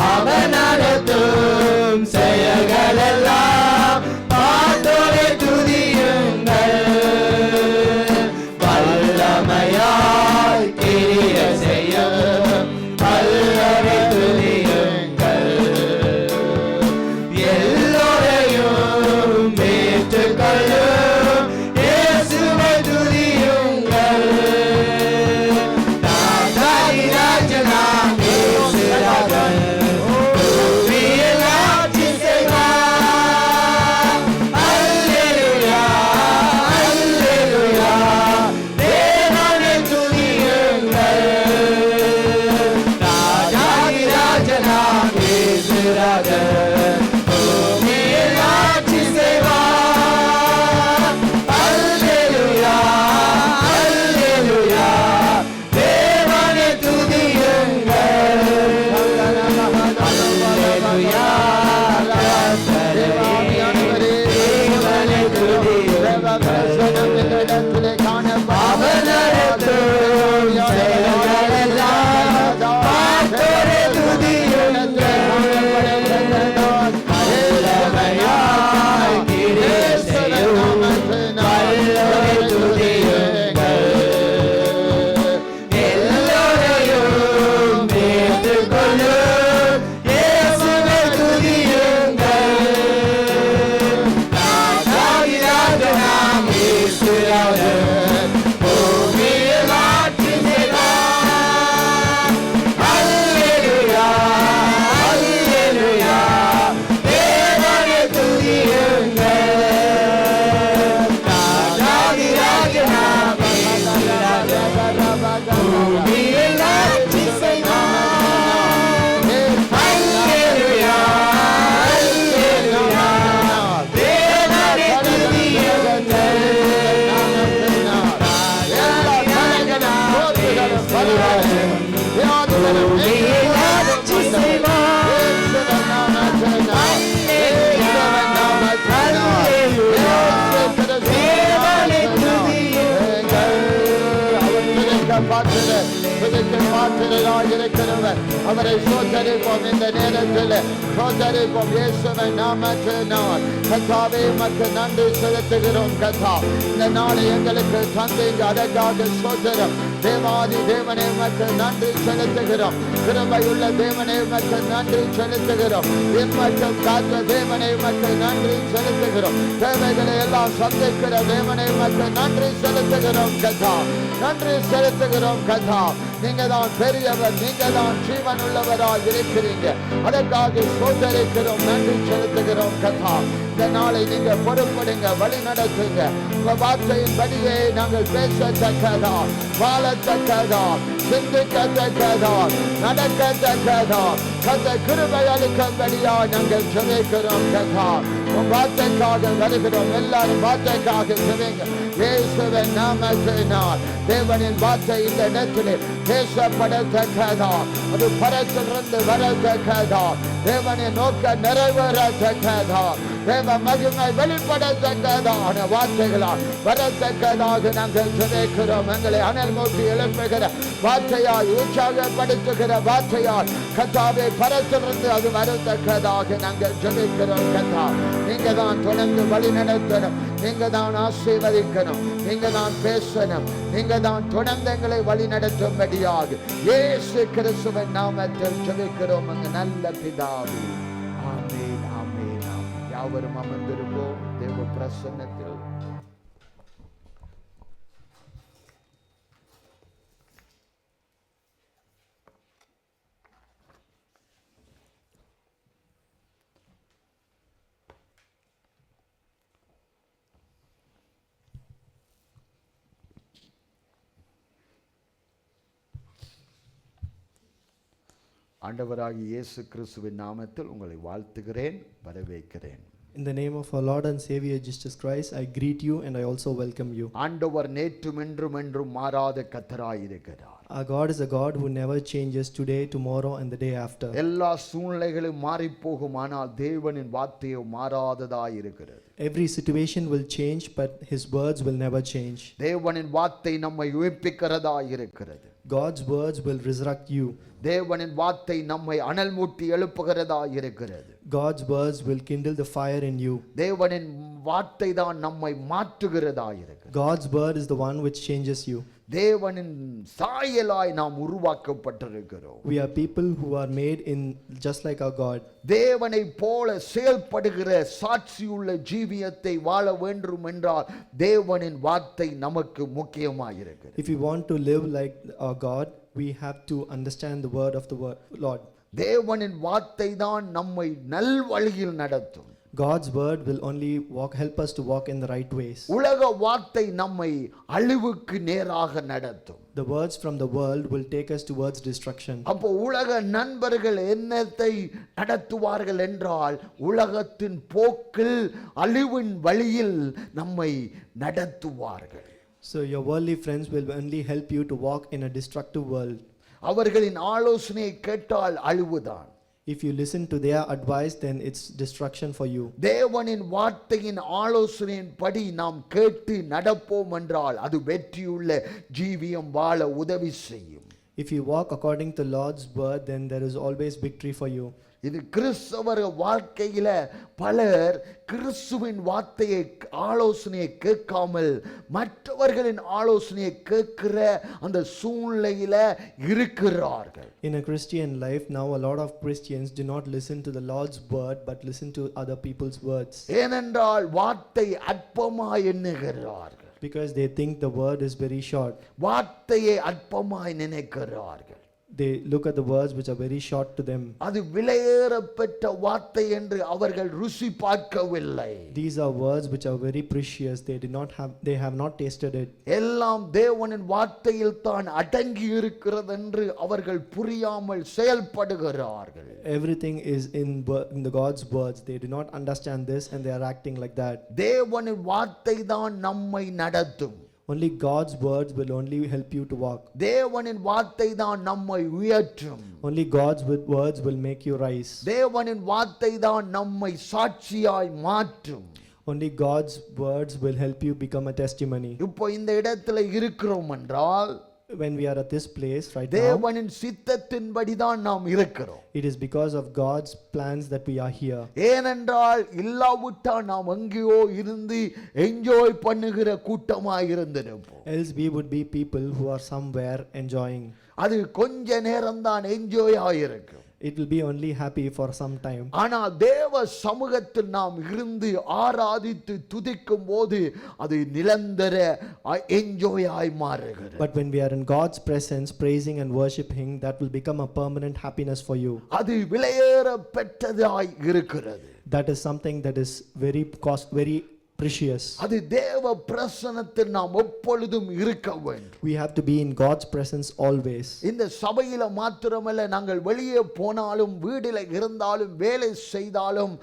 அவர் நடத்தும் செயல்களெல்லாம் பார்த்தோரே துதியுங்கள். வல்லமையாய் கிரியை செய்யும் வல்லோரை துதியுங்கள். எல்லோரையும் ஏற்றுக்கொள்ளும் இயேசுவை துதியுங்கள். ராஜாதி ராஜனாம் இயேசு ராஜன் பூமியில் ஆட்சி செய்வார். அல்லேலூயா அல்லேலூயா தேவனை துதியுங்கள். ராஜாதி ராஜனாம் இயேசு ராஜன் பூமியில் ஆட்சி செய்வார். அல்லேலூயா அல்லேலூயா தேவனை துதியுங்கள். அல்லேலூயா கர்த்தரையே தேவனை துதியுங்கள். அவர் நடத்தும் செயல்களெல்லாம் பார்த்தோரே துதியுங்கள். பாத்திரராய் இருக்கிறவர். அவரை சோதரிப்போம் இந்த நேரத்தில், சோதரிப்போம் இயேசுவின் நாமத்தினால். கர்த்தாவே உமக்கு நன்றி செலுத்துகிறோம். கர்த்தா, இந்த நாளை எங்களுக்கு தந்தீங்க, அதற்காக சோதரம். தேவாதி தேவனே உமக்கு நன்றி செலுத்துகிறோம். கிருபையுள்ள தேவனே உமக்கு நன்றி செலுத்துகிறோம். இம்மட்டும் காத்த தேவனே உமக்கு நன்றி செலுத்துகிறோம். தேவைகளை எல்லாம் சந்திக்கிற தேவனே உமக்கு நன்றி செலுத்துகிறோம். கர்த்தா, நன்றி செலுத்துகிறோம். கர்த்தா, நீங்க தான் பெரியவர், நீங்க தான் ஜீவன் உள்ளவராக இருக்கிறீங்க. அதற்காக சோதரிக்கிறோம், நன்றி செலுத்துகிறோம். கர்த்தா, இந்த நாளை நீங்க பொறுப்படுங்க, வழி நடத்துங்க. உங்க வார்த்தையின் படியே நாங்கள் பேசத்தக்கதா, வாழத்தக்கதா, சிந்திக்கத்தக்கதா, நடக்கத்தக்கதா, கர்த்த கிருபை அளிக்கும்படியா நாங்கள் ஜெபிக்கிறோம். கர்த்தா, உன் வார்த்தைக்காக வருகிறோம். எல்லாரும் வார்த்தைக்காக ஜெபிங்க. இயேசுவின் நாமத்தினால் தேவனின் வார்த்தை இந்த இடத்திலே பேசப்படத்தக்கதா, அது பரத்திலிருந்து வரத்தக்கதா, தேவனின் நோக்க நிறைவேறத்தக்கதா, தேவ மகிமை வெளிப்படத்தக்கதான வார்த்தைகளால் வரத்தக்கதாக நாங்கள் ஜெபிக்கிறோம். எங்களை அனல் மூட்டி எழுப்புகிற வார்த்தையால், உற்சாகப்படுத்துகிற வார்த்தையால் கர்த்தாவே பரத்திலிருந்து அது வரத்தக்கதாக நாங்கள் ஜெபிக்கிறோம். கர்த்தா, நீங்க தான் தொடர்ந்து வழி நடத்தணும், நீங்க தான் ஆசீர்வதிக்கணும், நீங்க தான் பேசணும், நீங்க தான் தொடர்ந்து எங்களை வழி நடத்தும்படியாக இயேசு கிறிஸ்துவின் நாமத்தில் ஜெபிக்கிறோம் எங்கள் நல்ல பிதாவே. ஆமென், ஆமென், ஆமென். யாவரும் அமர்ந்திருப்போம் தேவ பிரசன்னத்தில். ஆண்டவராகிய இயேசு கிறிஸ்துவின் நாமத்தில் உங்களை வாழ்த்துகிறேன், வரவேற்கிறேன். In the name of our Lord and Savior Jesus Christ, I greet you and I also welcome you. ஆண்டவர் நேற்றும் என்றும் என்றும் மாறாத கர்த்தராய் இருக்கிறார். Our God is a God who never changes, today, tomorrow and the day after. எல்லா சூழ்நிலைகளும் மாறி போகும், ஆனால் தேவனின் வார்த்தையோ மாறாததாய் இருக்கிறது. Every situation will change, but his words will never change. தேவனின் வார்த்தை நம்மை உயிர்ப்பிக்கிறதாய் இருக்கிறது. God's words will resurrect you. தேவனின் வார்த்தை நம்மை அனல் மூட்டி எழுப்புகிறதாய் இருக்கிறது. God's words will kindle the fire in you. தேவனின் வார்த்தை தான் நம்மை மாற்றுகிறதாய் இருக்கிறது. God's word is the one which changes you. தேவனின் சாயலாய் நாம் உருவாக்கப்பட்டிருக்கிறோம். We are people who are made in just like our God. தேவனை போல செயல்படுகிற சாட்சியுள்ள ஜீவியத்தை வாழ வேண்டும் என்றால் தேவனின் வார்த்தை நமக்கு முக்கியமாய் இருக்கிறது. If we want to live like our God, we have to understand the word of the Lord. தேவனின் வார்த்தை தான் நம்மை நல்வழியில் நடத்தும். God's word will only help us to walk in the right ways. உலக வார்த்தை நம்மை அழிவுக்கு நேராக நடத்தும். The words from the world will take us towards destruction. அப்போ உலக நண்பர்கள் என்னத்தை நடத்துவார்கள் என்றால் உலகத்தின் போக்கில் அழிவின் வழியில் நம்மை நடத்துவார்கள். So your worldly friends will only help you to walk in a destructive world. அவர்களின் ஆலோசனையை கேட்டால் அழிவுதான். If you listen to their advice, then it's destruction for you. தேவனின் வார்த்தையின் ஆலோசனையின் படி நாம் கேட்டு நடப்போம் என்றால் அது வெற்றியுள்ள ஜீவியம் வாழ உதவி செய்யும். If you walk according to Lord's word, then there is always victory for you. இது கிறிஸ்தவ வாழ்க்கையில பலர் கிறிஸ்துவின் வார்த்தையை ஆலோசனையை கேட்காமல் மற்றவர்களின் ஆலோசனையை கேட்கிற அந்த சூழ்நிலையில இருக்கிறார்கள். In a Christian life now, a lot of Christians do not listen to the Lord's word but listen to other people's words. ஏனென்றால் வார்த்தை அற்பமாய் எண்ணுகிறார்கள். Because they think the word is very short. வார்த்தையை அற்பமாய் நினைக்கிறார்கள். They look at the words which are very short to them. அது விலையேறப்பட்ட வார்த்தை என்று அவர்கள் ருசி பார்க்கவில்லை. These are words which are very precious. They have not tasted it. எல்லாம் தேவனின் வார்த்தையில் தான் அடங்கி இருக்கிறது என்று அவர்கள் புரியாமல் செயல்படுகிறார்கள். Everything is in the God's words. They do not understand this and they are acting like that. தேவனின் வார்த்தை தான் நம்மை நடத்தும். Only God's words will only help you to walk. தேவனின் வார்த்தை தான் நம்மை உயர்த்தும். Only God's words will make you rise. தேவனின் வார்த்தை தான் நம்மை சாட்சியாய் மாற்றும். Only God's words will help you become a testimony. இப்போ இந்த இடத்துல இருக்கிறோம் என்றால் when we are at this place right now, தேவனின் சித்தத்தின்படிதான் நாம் இருக்கிறோம். it is because of God's plans that we are here. ஏனென்றால் இல்லாவிட்டால் நாம் எங்கேயோ இருந்து என்ஜாய் பண்ணுகிற கூட்டமாய் இருந்திருப்போம். Else we would be people who are somewhere enjoying. அது கொஞ்ச நேரம்தான் என்ஜாய் ஆயிருக்கும். It will be only happy for some time. ஆனால் தேவ சமூகத்தில் நாம் இருந்து ஆராதித்து துதிக்கும் போது அது நிரந்தர என்ஜாய் ஆய் மாறுகிறது. But when we are in God's presence, praising and worshiping, that will become a permanent happiness for you. அது விலையேற பெற்றதாய் இருக்கிறது. That is something that is very precious. அது தேவ பிரசன்னத்தில் நாம் எப்பொழுதும் இருக்க வேண்டும். We have to be in God's presence always. இந்த சபையில மாத்திரமல்ல, நாங்கள் வெளியே போனாலும் வீட்டில் இருந்தாலும் வேலை செய்தாலும்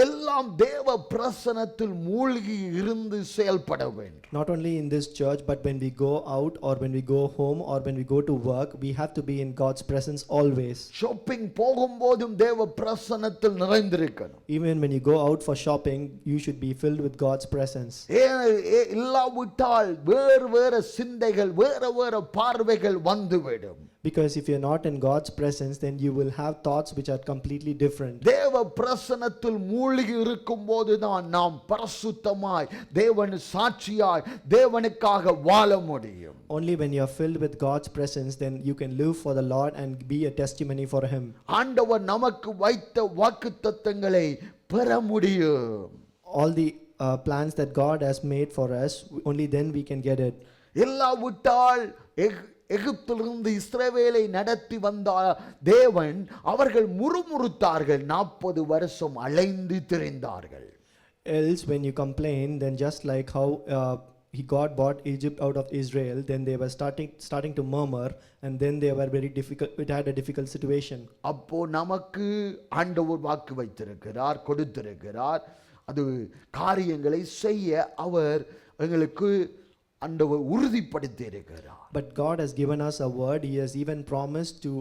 எல்லாம் தேவ பிரசன்னத்தில் மூழ்கி இருந்து செயல்பட வேண்டும். Not only in this church, but when we go out or when we go home or when we go to work, we have to be in God's presence always. Shopping போகும்போதும் தேவ பிரசன்னத்தில் நிறைந்திருக்கணும். Even when you go out for shopping, you should be filled with God's presence. இல்லாவிட்டால் வேறு சிந்தைகள் வேறு பார்வைகள் வந்துவிடும். Because if you're not in God's presence, then you will have thoughts which are completely different. தேவ பிரசன்னத்தில் மூழ்கி இருக்கும்போது தான் நாம் பரிசுத்தமாய் தேவன் சாட்சியாய் தேவனுக்காக வாழ முடியும். Only when you are filled with God's presence, then you can live for the Lord and be a testimony for him. ஆண்டவர் நமக்கு வைத்த வாக்குத்தத்தங்களை பெற முடியும். All the plans that God has made for us, only then we can get it. இல்லாவிட்டால் எகிப்திலிருந்து இஸ்ரவேலை நடத்தி வந்த தேவன் அவர்கள் முறுமுறுத்தார்கள், 40 வருஷம் அலைந்து திரிந்தார்கள். Else when you complain, then just like how God brought Egypt out of Israel, then they were starting to murmur, and then they were very difficult. It had a difficult situation. அப்போ நமக்கு ஆண்டவர் வாக்கு வைத்திருக்கிறார், கொடுத்திருக்கிறார். அது காரியங்களை செய்ய அவர் எங்களுக்கு ஆண்டவர் உறுதிப்படுத்தி இருக்கிறார். But God has given us a word. He has even promised to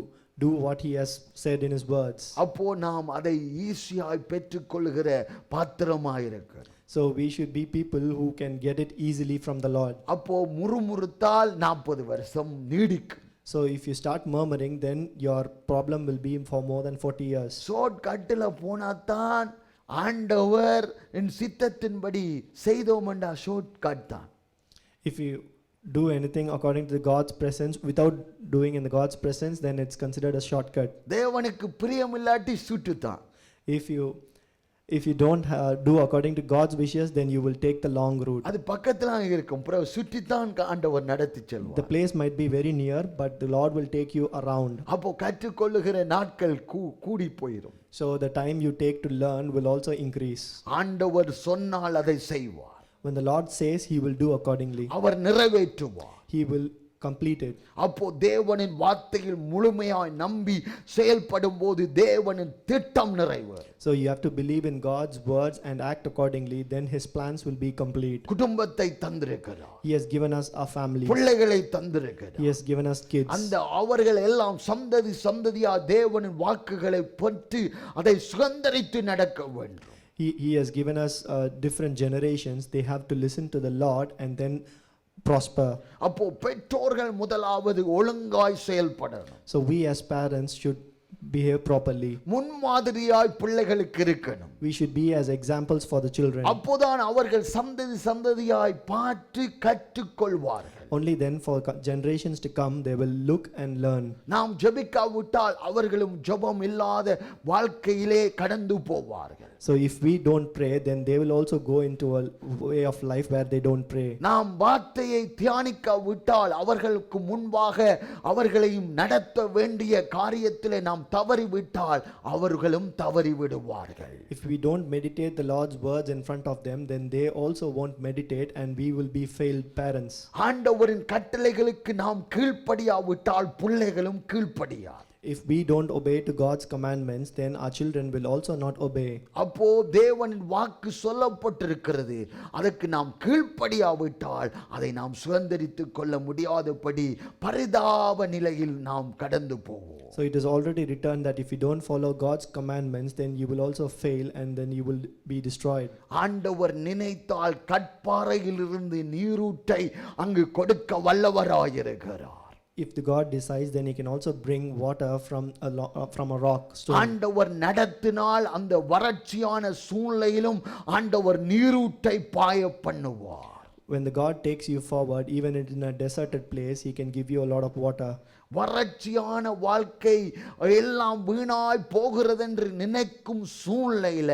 do what he has said in his words. அப்போ நாம் அதை ஈஸியாய் பெற்றுக்கொள்கிற பாத்திரமாய் இருக்கிறோம். So we should be people who can get it easily from the Lord. அப்போ முறுமுறுத்தால் 40 வருஷம் நீடிக்கும். So if you start murmuring, then your problem will be for more than 40 years. Short கட்டில் போனாதான் ஆண்டவர் என் சித்தத்தின்படி செய்தோம்டா ஷார்ட் கட் தான். If you do anything according to God's presence without doing in the God's presence, then it's considered a shortcut. தேவனுக்கு பிரியமில்லாட்டி சுட்டு தான். If you don't do according to God's wishes, then you will take the long route. அது பக்கத்துல இருக்கும், சுற்றி தான் ஆண்டவர் நடத்தி செல்வார். The place might be very near, but the Lord will take you around. அப்போ கற்றுக்கொள்ளுகிற நாட்கள் கூடி போயிடும். So the time you take to learn will also increase. ஆண்டவர் சொன்னால் அதை செய்வார். When the Lord says, he will do accordingly. அவர் நிறைவேற்றுவார். He will complete it. அப்போ தேவனின் வார்த்தையில் முழுமையாய் நம்பி செயல்படும் போது தேவனின் திட்டம் நிறைவேறும். So you have to believe in God's words and act accordingly, then his plans will be complete. குடும்பத்தை தந்திருக்கிறார். He has given us a family. பிள்ளைகளை தந்திருக்கிறார். He has given us kids. அந்த அவர்கள் எல்லாம் சந்ததியா தேவனின் வாக்குகளை பெற்று அதை சுதந்தரித்து நடக்க வேண்டும். He has given us different generations. They have to listen to the Lord and then prosper. அப்போ பெற்றோர்கள் முதலாவது ஒழுங்காய் செயல்படணும். So we as parents should behave properly. முன்மாதிரியாய் பிள்ளைகளுக்கு இருக்கணும். We should be as examples for the children. அப்போதான் அவர்கள் சந்ததியாய் பார்த்து கற்றுக்கொள்வார்கள். Only then for generations to come they will look and learn. நாம் ஜெபிக்காவிட்டால் அவர்களும் ஜெபம் இல்லாத வாழ்க்கையிலே கடந்து போவார்கள். So if we don't pray, then they will also go into a way of life where they don't pray. நாம் வார்த்தையை தியானிக்காவிட்டால் அவர்களுக்கு முன்பாக அவர்களையும் நடத்த வேண்டிய காரியத்திலே நாம் தவறிவிட்டால் அவர்களும் தவறி விடுவார்கள். If we don't meditate the Lord's words in front of them, then they also won't meditate and we will be failed parents. ஆண்டவரின் கட்டளைகளுக்கு நாம் கீழ்ப்படியாவிட்டால் பிள்ளைகளும் கீழ்ப்படியாது. If we don't obey to God's commandments, then our children will also not obey. அப்போ தேவனின் வாக்கு சொல்லப்பட்டிருக்கிறது. அதற்கு நாம் கீழ்ப்படியாவிட்டால் அதை நாம் சுதந்தரித்துக் கொள்ள முடியாதபடி பரிதாப நிலையில் நாம் கடந்து போவோம். So it is already written that if you don't follow God's commandments, then you will also fail and then you will be destroyed. ஆண்டவர் நினைத்தால் கற்பாறையிலிருந்து நீரூற்றை அங்கு கொடுக்க வல்லவராயிருக்கிறார். If the God decides, then he can also bring water from a rock stone. ஆண்டவர் நடத்தினால் அந்த வறட்சியான சூழ்நிலையிலும் ஆண்டவர் நீரூற்றை பாய பண்ணுவார். When the God takes you forward, even in a deserted place, he can give you a lot of water. வறட்சியான வாழ்க்கை எல்லாம் வீணாய் போகிறது என்று நினைக்கும் சூழ்நிலையில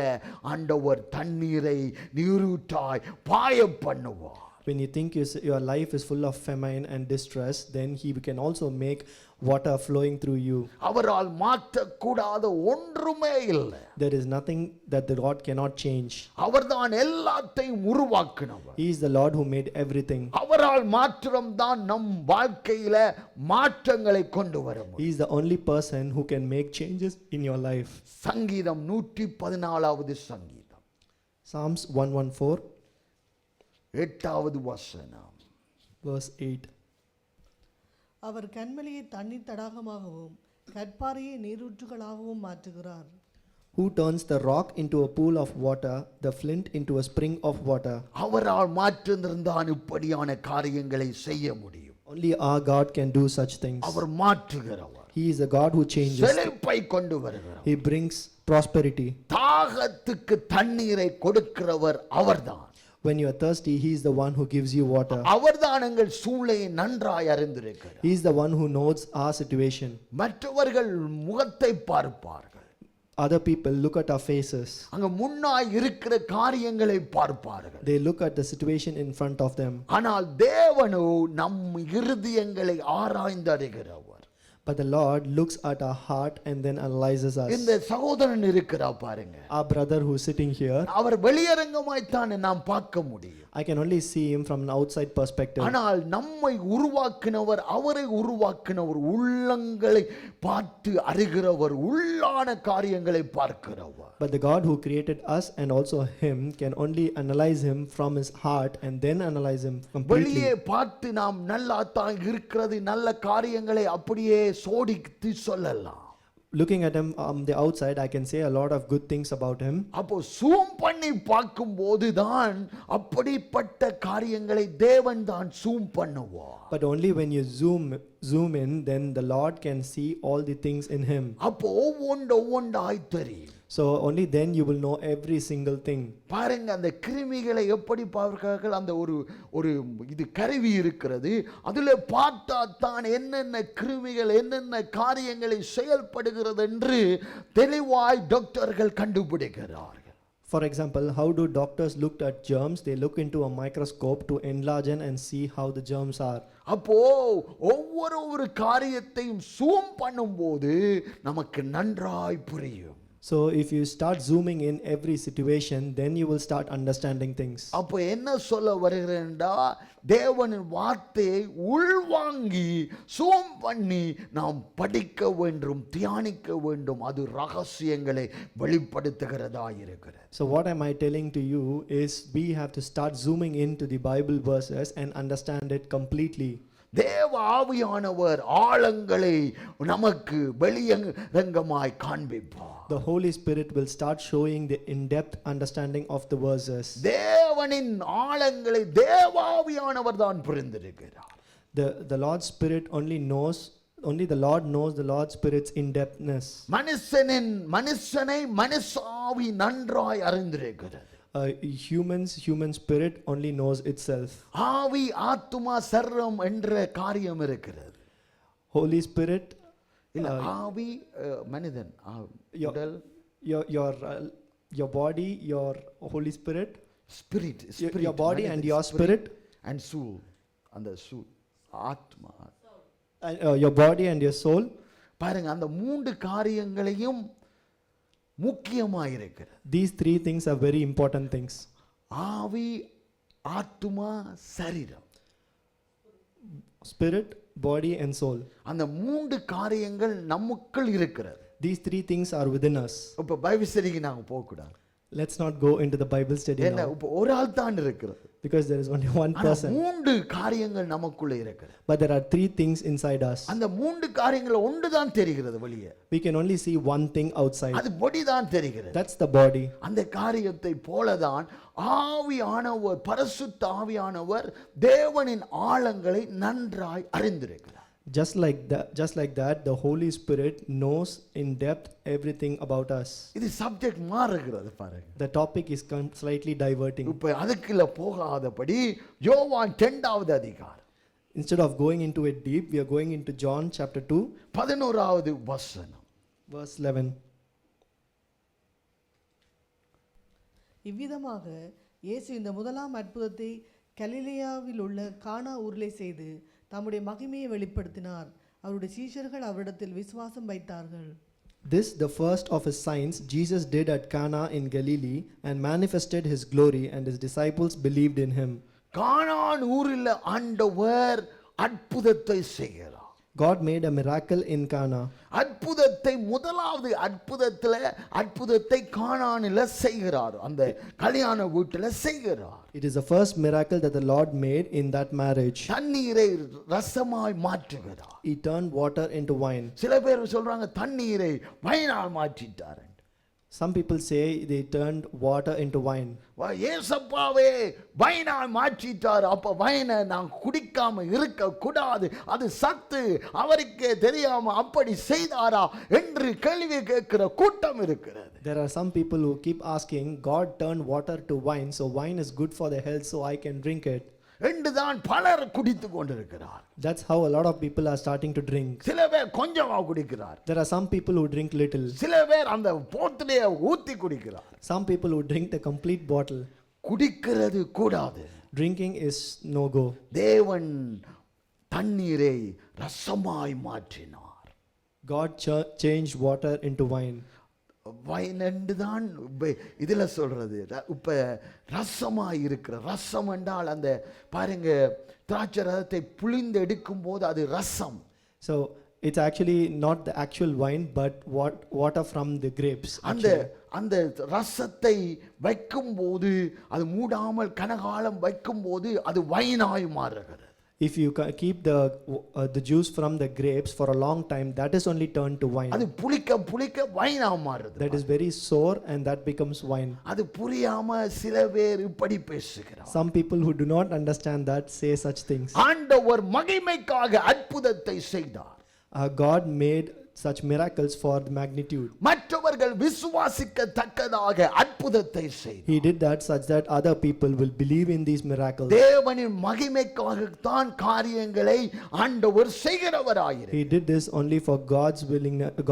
ஆண்டவர் தண்ணீரை நீரூற்றாய் பாய பண்ணுவார். When you think your life is full of famine and distress, then he can also make water flowing through you. அவரால் மாற்றக்கூடாத ஒன்றுமே இல்லை. There is nothing that the Lord cannot change. அவர்தான் எல்லாத்தையும் உருவாக்கினவர். He is the Lord who made everything. அவரால் மாத்திரம்தான் நம் வாழ்க்கையில மாற்றங்களை கொண்டு வர முடியும். He is the only person who can make changes in your life. சங்கீதம் 114வது சங்கீதம், Psalms 114 8வது வசனம். verse 8. அவர் கன்மலையை தண்ணீர் தடாகமாகவும் கற்பாறையை நீரூற்றுகளாகவும் மாற்றுகிறார். Who turns the rock into a pool of water, the flint into a spring of water. அவரால் மாற்றிருந்தான் இப்படியான காரியங்களை செய்ய முடியும். Only our God can do such things. Our மாற்றுகிறவர். He is a God who changes. செழிப்பை கொண்டு வருகிறவர். He brings prosperity. தாகத்துக்கு தண்ணீரை கொடுக்கிறவர் அவர்தான். When you are thirsty, he is the one who gives you water. அவர்தான் எங்கள் சூழ்நிலையை நன்றாய் அறிந்திருக்கிறார். He is the one who knows our situation. மற்றவர்கள் முகத்தை பார்ப்பார்கள். Other people look at our faces. அங்க முன்னாய் இருக்கிற காரியங்களை பார்ப்பார்கள். They look at the situation in front of them. ஆனால் தேவனோ நம் இருதயங்களை ஆராய்ந்து அறிகிறவர். But the Lord looks at our heart and then analyzes us. இந்த சகோதரன் இருக்கிறா பாருங்க. Our brother who is sitting here, அவர் வெளியரங்கமாய் தான் நாம் பார்க்க முடியும். I can only see him from an outside perspective. ஆனால் நம்மை உருவாக்கினவர், அவரை உருவாக்கினவர் உள்ளங்களை பார்த்து அறிகிறவர், உள்ளான காரியங்களை பார்க்கிறவர். But the God who created us and also him can only analyze him from his heart and then analyze him completely. வெளியே பார்த்து நாம் நல்லா தான் இருக்கிறது, நல்ல காரியங்களை அப்படியே சோடித்து சொல்லலாம். Looking at him on the outside, I can say a lot of good things about him. அப்போ zoom பண்ணி பார்க்கும்போது தான் அப்படிப்பட்ட காரியங்களை தேவன் தான் zoom பண்ணுவார். But only when you zoom in, then the Lord can see all the things in him. அப்போ ஒவ்வொன்றாய் தெரியும். So only then you will know every single thing. பாருங்க, அந்த கிருமிகளை எப்படி பார்க்கிறார்கள். அந்த ஒரு இது கருவி இருக்கிறது. அதுல பார்த்தா தான் என்னென்ன கிருமிகள் என்னென்ன காரியங்களை செயல்படுகிறது என்று தெளிவாய் டாக்டர்கள் கண்டுபிடிக்கிறார்கள். For example, how do doctors look at germs? They look into a microscope to enlarge and see how the germs are. அப்போ ஒவ்வொரு காரியத்தையும் zoom பண்ணும்போது நமக்கு நன்றாய் புரியும். So if you start zooming in every situation, then you will start understanding things. அப்போ என்ன சொல்ல வருகிறேன்டா, தேவனின் வார்த்தையை உள்வாங்கி zoom பண்ணி நாம் படிக்க வேண்டும், தியானிக்க வேண்டும். அது ரகசியங்களை வெளிப்படுத்துகிறதா இருக்கிறது. So what am I telling to you is we have to start zooming into the Bible verses and understand it completely. தேவ ஆவியானவர் ஆழங்களை நமக்கு வெளியரங்கமாய் காண்பிப்பார். The Holy Spirit will start showing the in-depth understanding of the verses. தேவனின் ஆழங்களை தேவாவியானவர் தான் புரிந்திருக்கிறார். The Lord's Spirit only the Lord knows the Lord's Spirit's in-depthness. மனுஷனை மனுஷாவி நன்றாய் அறிந்திருக்கிறது. Human spirit only knows itself. ஆவி ஆத்துமா சர்ரம் என்ற காரியம் இருக்கிறது. Holy Spirit, ஆவி மனிதன், உடல், your body, your Holy Spirit, spirit, your body and your spirit and soul, and the soul, ஆத்மா, your body and your soul. பாருங்க, அந்த மூன்று காரியங்களையும் முக்கியமாக இருக்கிறது. These three things are very important things. ஆவி, ஆத்துமா, சரீரம். Spirit, body and soul. அந்த மூன்று காரியங்கள் நமக்குள் இருக்கிறது. These three things are within us. இப்ப பைபிள் ஸ்டடிக்கு நாங்க போக கூடாது. Let's not go into the Bible study ஏன்னா now, இப்ப ஒரு ஆள் தான் இருக்கிறது. because there is only one ஆனா person. மூன்று காரியங்கள் நமக்குள்ள இருக்கிறது. But there are three things inside us. அந்த மூன்று காரியங்கள் ஒன்று தான் தெரிகிறது வெளியே. We can only see one thing outside. அது பொடி தான் தெரிகிறது. That's the body. அந்த காரியத்தை போலதான் ஆவியானவர், பரிசுத்த ஆவியானவர் தேவனின் ஆழங்களை நன்றாய் அறிந்திருக்கிறார். Just like that, the Holy Spirit knows in depth everything about us. இது சப்ஜெக்ட் மாறுகிறது பாருங்க. The topic is slightly diverting. இப்ப அதுக்குள்ள போகாதபடி யோவான் 2வது அதிகாரம் Instead of going into it deep, we are going into John chapter 2, 11வது வசனம். verse 11. இவ்விதமாக இயேசு இந்த முதலாம் அற்புதத்தை கலிலேயாவில் உள்ள கானா ஊரிலே செய்து தம்முடைய மகிமையை வெளிப்படுத்தினார். அவருடைய சீஷர்கள் அவரிடத்தில் விசுவாசம் வைத்தார்கள். This, the first of his signs, Jesus did at Cana in Galilee and manifested his glory, and his disciples believed in him. கானான் ஊரில் ஆண்டவர் அற்புதத்தை செய்கிறார். God made a miracle in Cana. அற்புதத்தை முதலாவது அற்புதத்தை கானானில் செய்கிறார். அந்த கல்யாண வீட்டில் செய்கிறார். It is the first miracle that the Lord made in that marriage. தண்ணீரை ரசமாய் மாற்றுகிறார். He turned water into wine. சில பேர் சொல்றாங்க தண்ணீரை வைனால் மாற்றிட்டார். Some people say they turned water into wine. ஏசப்பாவே வைனாய் மாற்றிட்டார். அப்ப வைனை நான் குடிக்காம இருக்க கூடாது, அது சத்து, அவருக்கே தெரியாம அப்படி செய்தாரா என்று கேள்வி கேட்கிற கூட்டம் இருக்கிறது. There are some people who keep asking, God turned water to wine, so wine is good for the health, so I can drink it. என்றுதான் பலர் குடித்து கொண்டிருக்கிறார். That's how a lot of people are starting to drink. சில பேர் கொஞ்சமா குடிக்கிறார். There are some people who drink little. சில பேர் அந்த போத்தலையே ஊத்தி குடிக்கிறார். Some people who drink the complete bottle. குடிக்கிறது கூடாது. Drinking is no go. தேவன் தண்ணீரை ரசமாய் மாற்றினார். God changed water into wine. Wine என்று தான் இதுல சொல்றது. இப்ப ரசமாய் இருக்கிற, ரசம் என்றால் அந்த பாருங்க திராட்சை ரசத்தை புளிந்து எடுக்கும் போது அது ரசம். So it's actually not the actual wine, but water from the grapes. அந்த ரசத்தை வைக்கும் போது அது மூடாமல் கனகாலம் வைக்கும் போது அது வைனாய் மாறுகிறது. If you keep the juice from the grapes for a long time, that is only turned to wine. அது புளிக்க வைனா மாறுது. That is very sour and that becomes wine. அது புரியாம சில பேர் இப்படி பேசுகிறார். Some people who do not understand that say such things. ஆண்டவர் மகிமைக்காக அற்புதத்தை செய்தார். God made such miracles for the magnitude. மற்றவர்கள் விசுவாசிக்கத்தக்கதாக அற்புதத்தை செய்தார். He did that such that other people will believe in these miracles. தேவனின் மகிமைக்காக தான் காரியங்களை ஆண்டவர் செய்கிறவராயிரு. He did this only for God's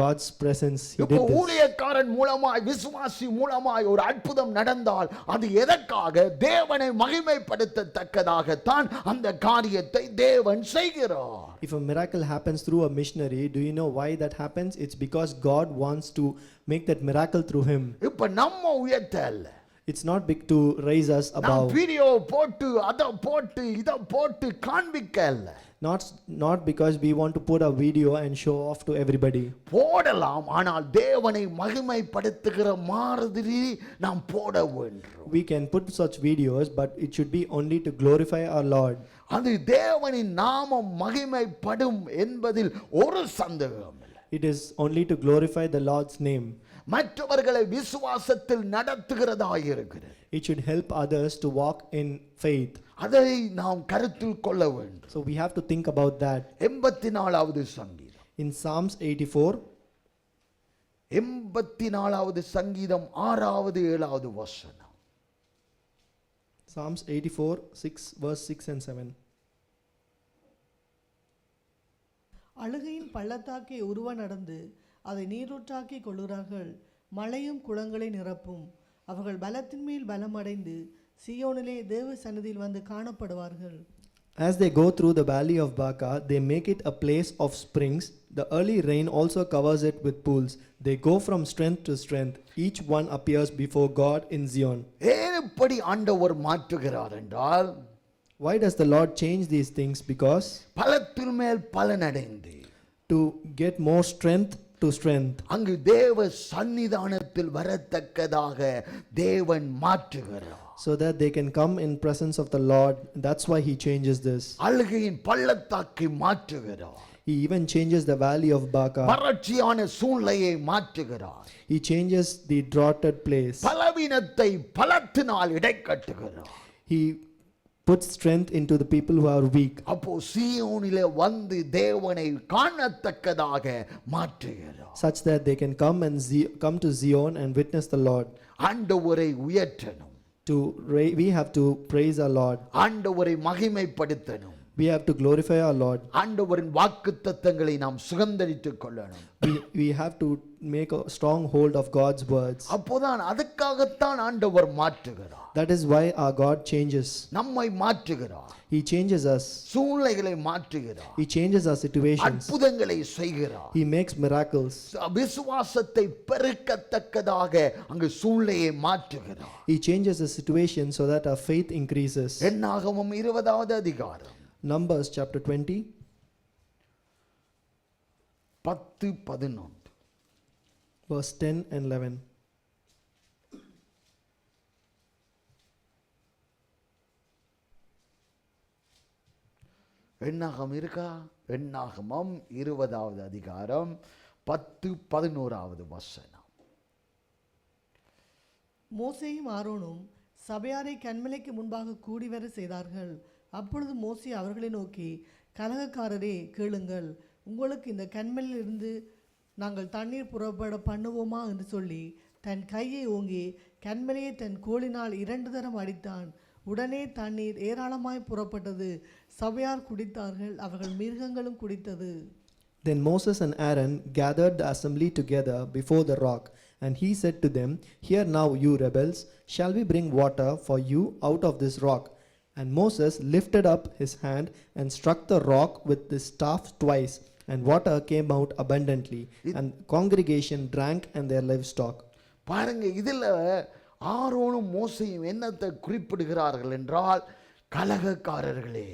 God's presence. He இப்போ did this. ஊழியக்காரன் மூலமாய், விசுவாசி மூலமாய் ஒரு அற்புதம் நடந்தால் அது எதற்காக? தேவனை மகிமைப்படுத்தத்தக்கதாக தான் அந்த காரியத்தை தேவன் செய்கிறார். If a miracle happens through a missionary, do you know why that happens? It's because God wants to make that miracle through him. இப்ப நம்ம உயர்த்தல்ல. It's not big to raise us நான் above. வீடியோ போட்டு அத போட்டு இத போட்டு காண்பிக்கல்ல. Not because we want to put a video and show off to everybody. போடலாம், ஆனால் தேவனை மகிமைப்படுத்துகிற மாதிரி நாம் போட வேண்டும். We can put such videos, but it should be only to glorify our Lord. அது தேவனின் நாமம் மகிமைப்படும் என்பதில் ஒரு சந்தேகம் இல்லை. It is only to glorify the Lord's name. மற்றவர்களை விசுவாசத்தில் நடத்துகிறதாய் இருக்கிறது. It should help others to walk in faith. அதை நாம் கருத்தில் கொள்ள வேண்டும். So we have to think about that. 84வது சங்கீதம். In Psalms 84, 84வது சங்கீதம் 6வது 7வது வசனம். Psalms 84, 6, verse 6 and 7. அழுகையின் பள்ளத்தாக்கை உருவ நடந்து அதை நீரூற்றாக்கி கொள்ளுகிறார்கள். மழையும் குளங்களை நிரப்பும். அவர்கள் பலத்தின் மேல் பலமடைந்து சியோனிலே தேவ சந்நிதியில் வந்து காணப்படுவார்கள். As they go through the valley of Baca, they make it a place of springs. The early rain also covers it with pools. They go from strength to strength. Each one appears before God in Zion. எப்படி ஆண்டவர் மாற்றுகிறார் என்றால், Why does the Lord change these things? Because பலத்தின் மேல் பலனடைந்து to get more strength to strength. அங்கு தேவ சந்நிதானத்தில் வரத்தக்கதாக தேவன் மாற்றுகிறார். So that they can come in presence of the Lord. That's why he changes this. அழுகையின் பள்ளத்தாக்கை மாற்றுகிறார். He even changes the valley of Baca. வறட்சியான சூழ்நிலையை மாற்றுகிறார். He changes the droughted place. பலவீனத்தை பலத்தினால் இடைக்கட்டுகிறார். He puts strength into the people who are weak. அப்போ சீயோனிலே வந்து தேவனை காணத்தக்கதாக மாற்றுகிறார். Such that they can come and come to Zion and witness the Lord. ஆண்டவரை உயர்த்தணும். We have to praise our Lord. ஆண்டவரை மகிமைப்படுத்தணும். We have to glorify our Lord. ஆண்டவரின் வாக்குத்தத்தங்களை நாம் சுகந்தரித்துக் கொள்ளணும். We have to make a strong hold of God's words. அப்போதான் அதுக்காகத்தான் ஆண்டவர் மாற்றுகிறார். That is why our God changes. நம்மை மாற்றுகிறார். He changes us. சூழ்நிலைகளை மாற்றுகிறார். He changes our situations. அற்புதங்களை செய்கிறார். He makes miracles. விசுவாசத்தை பெருக்கத்தக்கதாக அங்கு சூழ்நிலையை மாற்றுகிறார். He changes the situation so that our faith increases. என்னாகமம் 20வது அதிகாரம் Numbers chapter 20 10-11 verse 10 and 11. என்னாகம் இருக்கா? என்னாகமம் 20வது அதிகாரம் 10-11வது வசனம். மோசேயும் ஆரோனும் சபையாரை கன்மலைக்கு முன்பாக கூடி வர செய்தார்கள். அப்பொழுது மோசே அவர்களை நோக்கி, கலகக்காரரே கேளுங்கள், உங்களுக்கு இந்த கன்மலையில் இருந்து நாங்கள் தண்ணீர் புறப்பட பண்ணுவோமா என்று சொல்லி தன் கையை ஓங்கி கன்மலையை தன் கோலினால் 2 தரம் அடித்தான். உடனே தண்ணீர் ஏராளமாய் புறப்பட்டது. சபையார் குடித்தார்கள், அவர்கள் மிருகங்களும் குடித்தது. Then Moses and Aaron gathered the assembly together before the rock, and he said to them, Hear now, you rebels, shall we bring water for you out of this rock? And Moses lifted up his hand and struck the rock with his staff twice, and water came out abundantly, and congregation drank and their livestock. பாருங்க, இதுல ஆரோனும் மோசேயும் என்னத்தை குறிப்பிடுகிறார்கள் என்றால் கலகக்காரர்களே.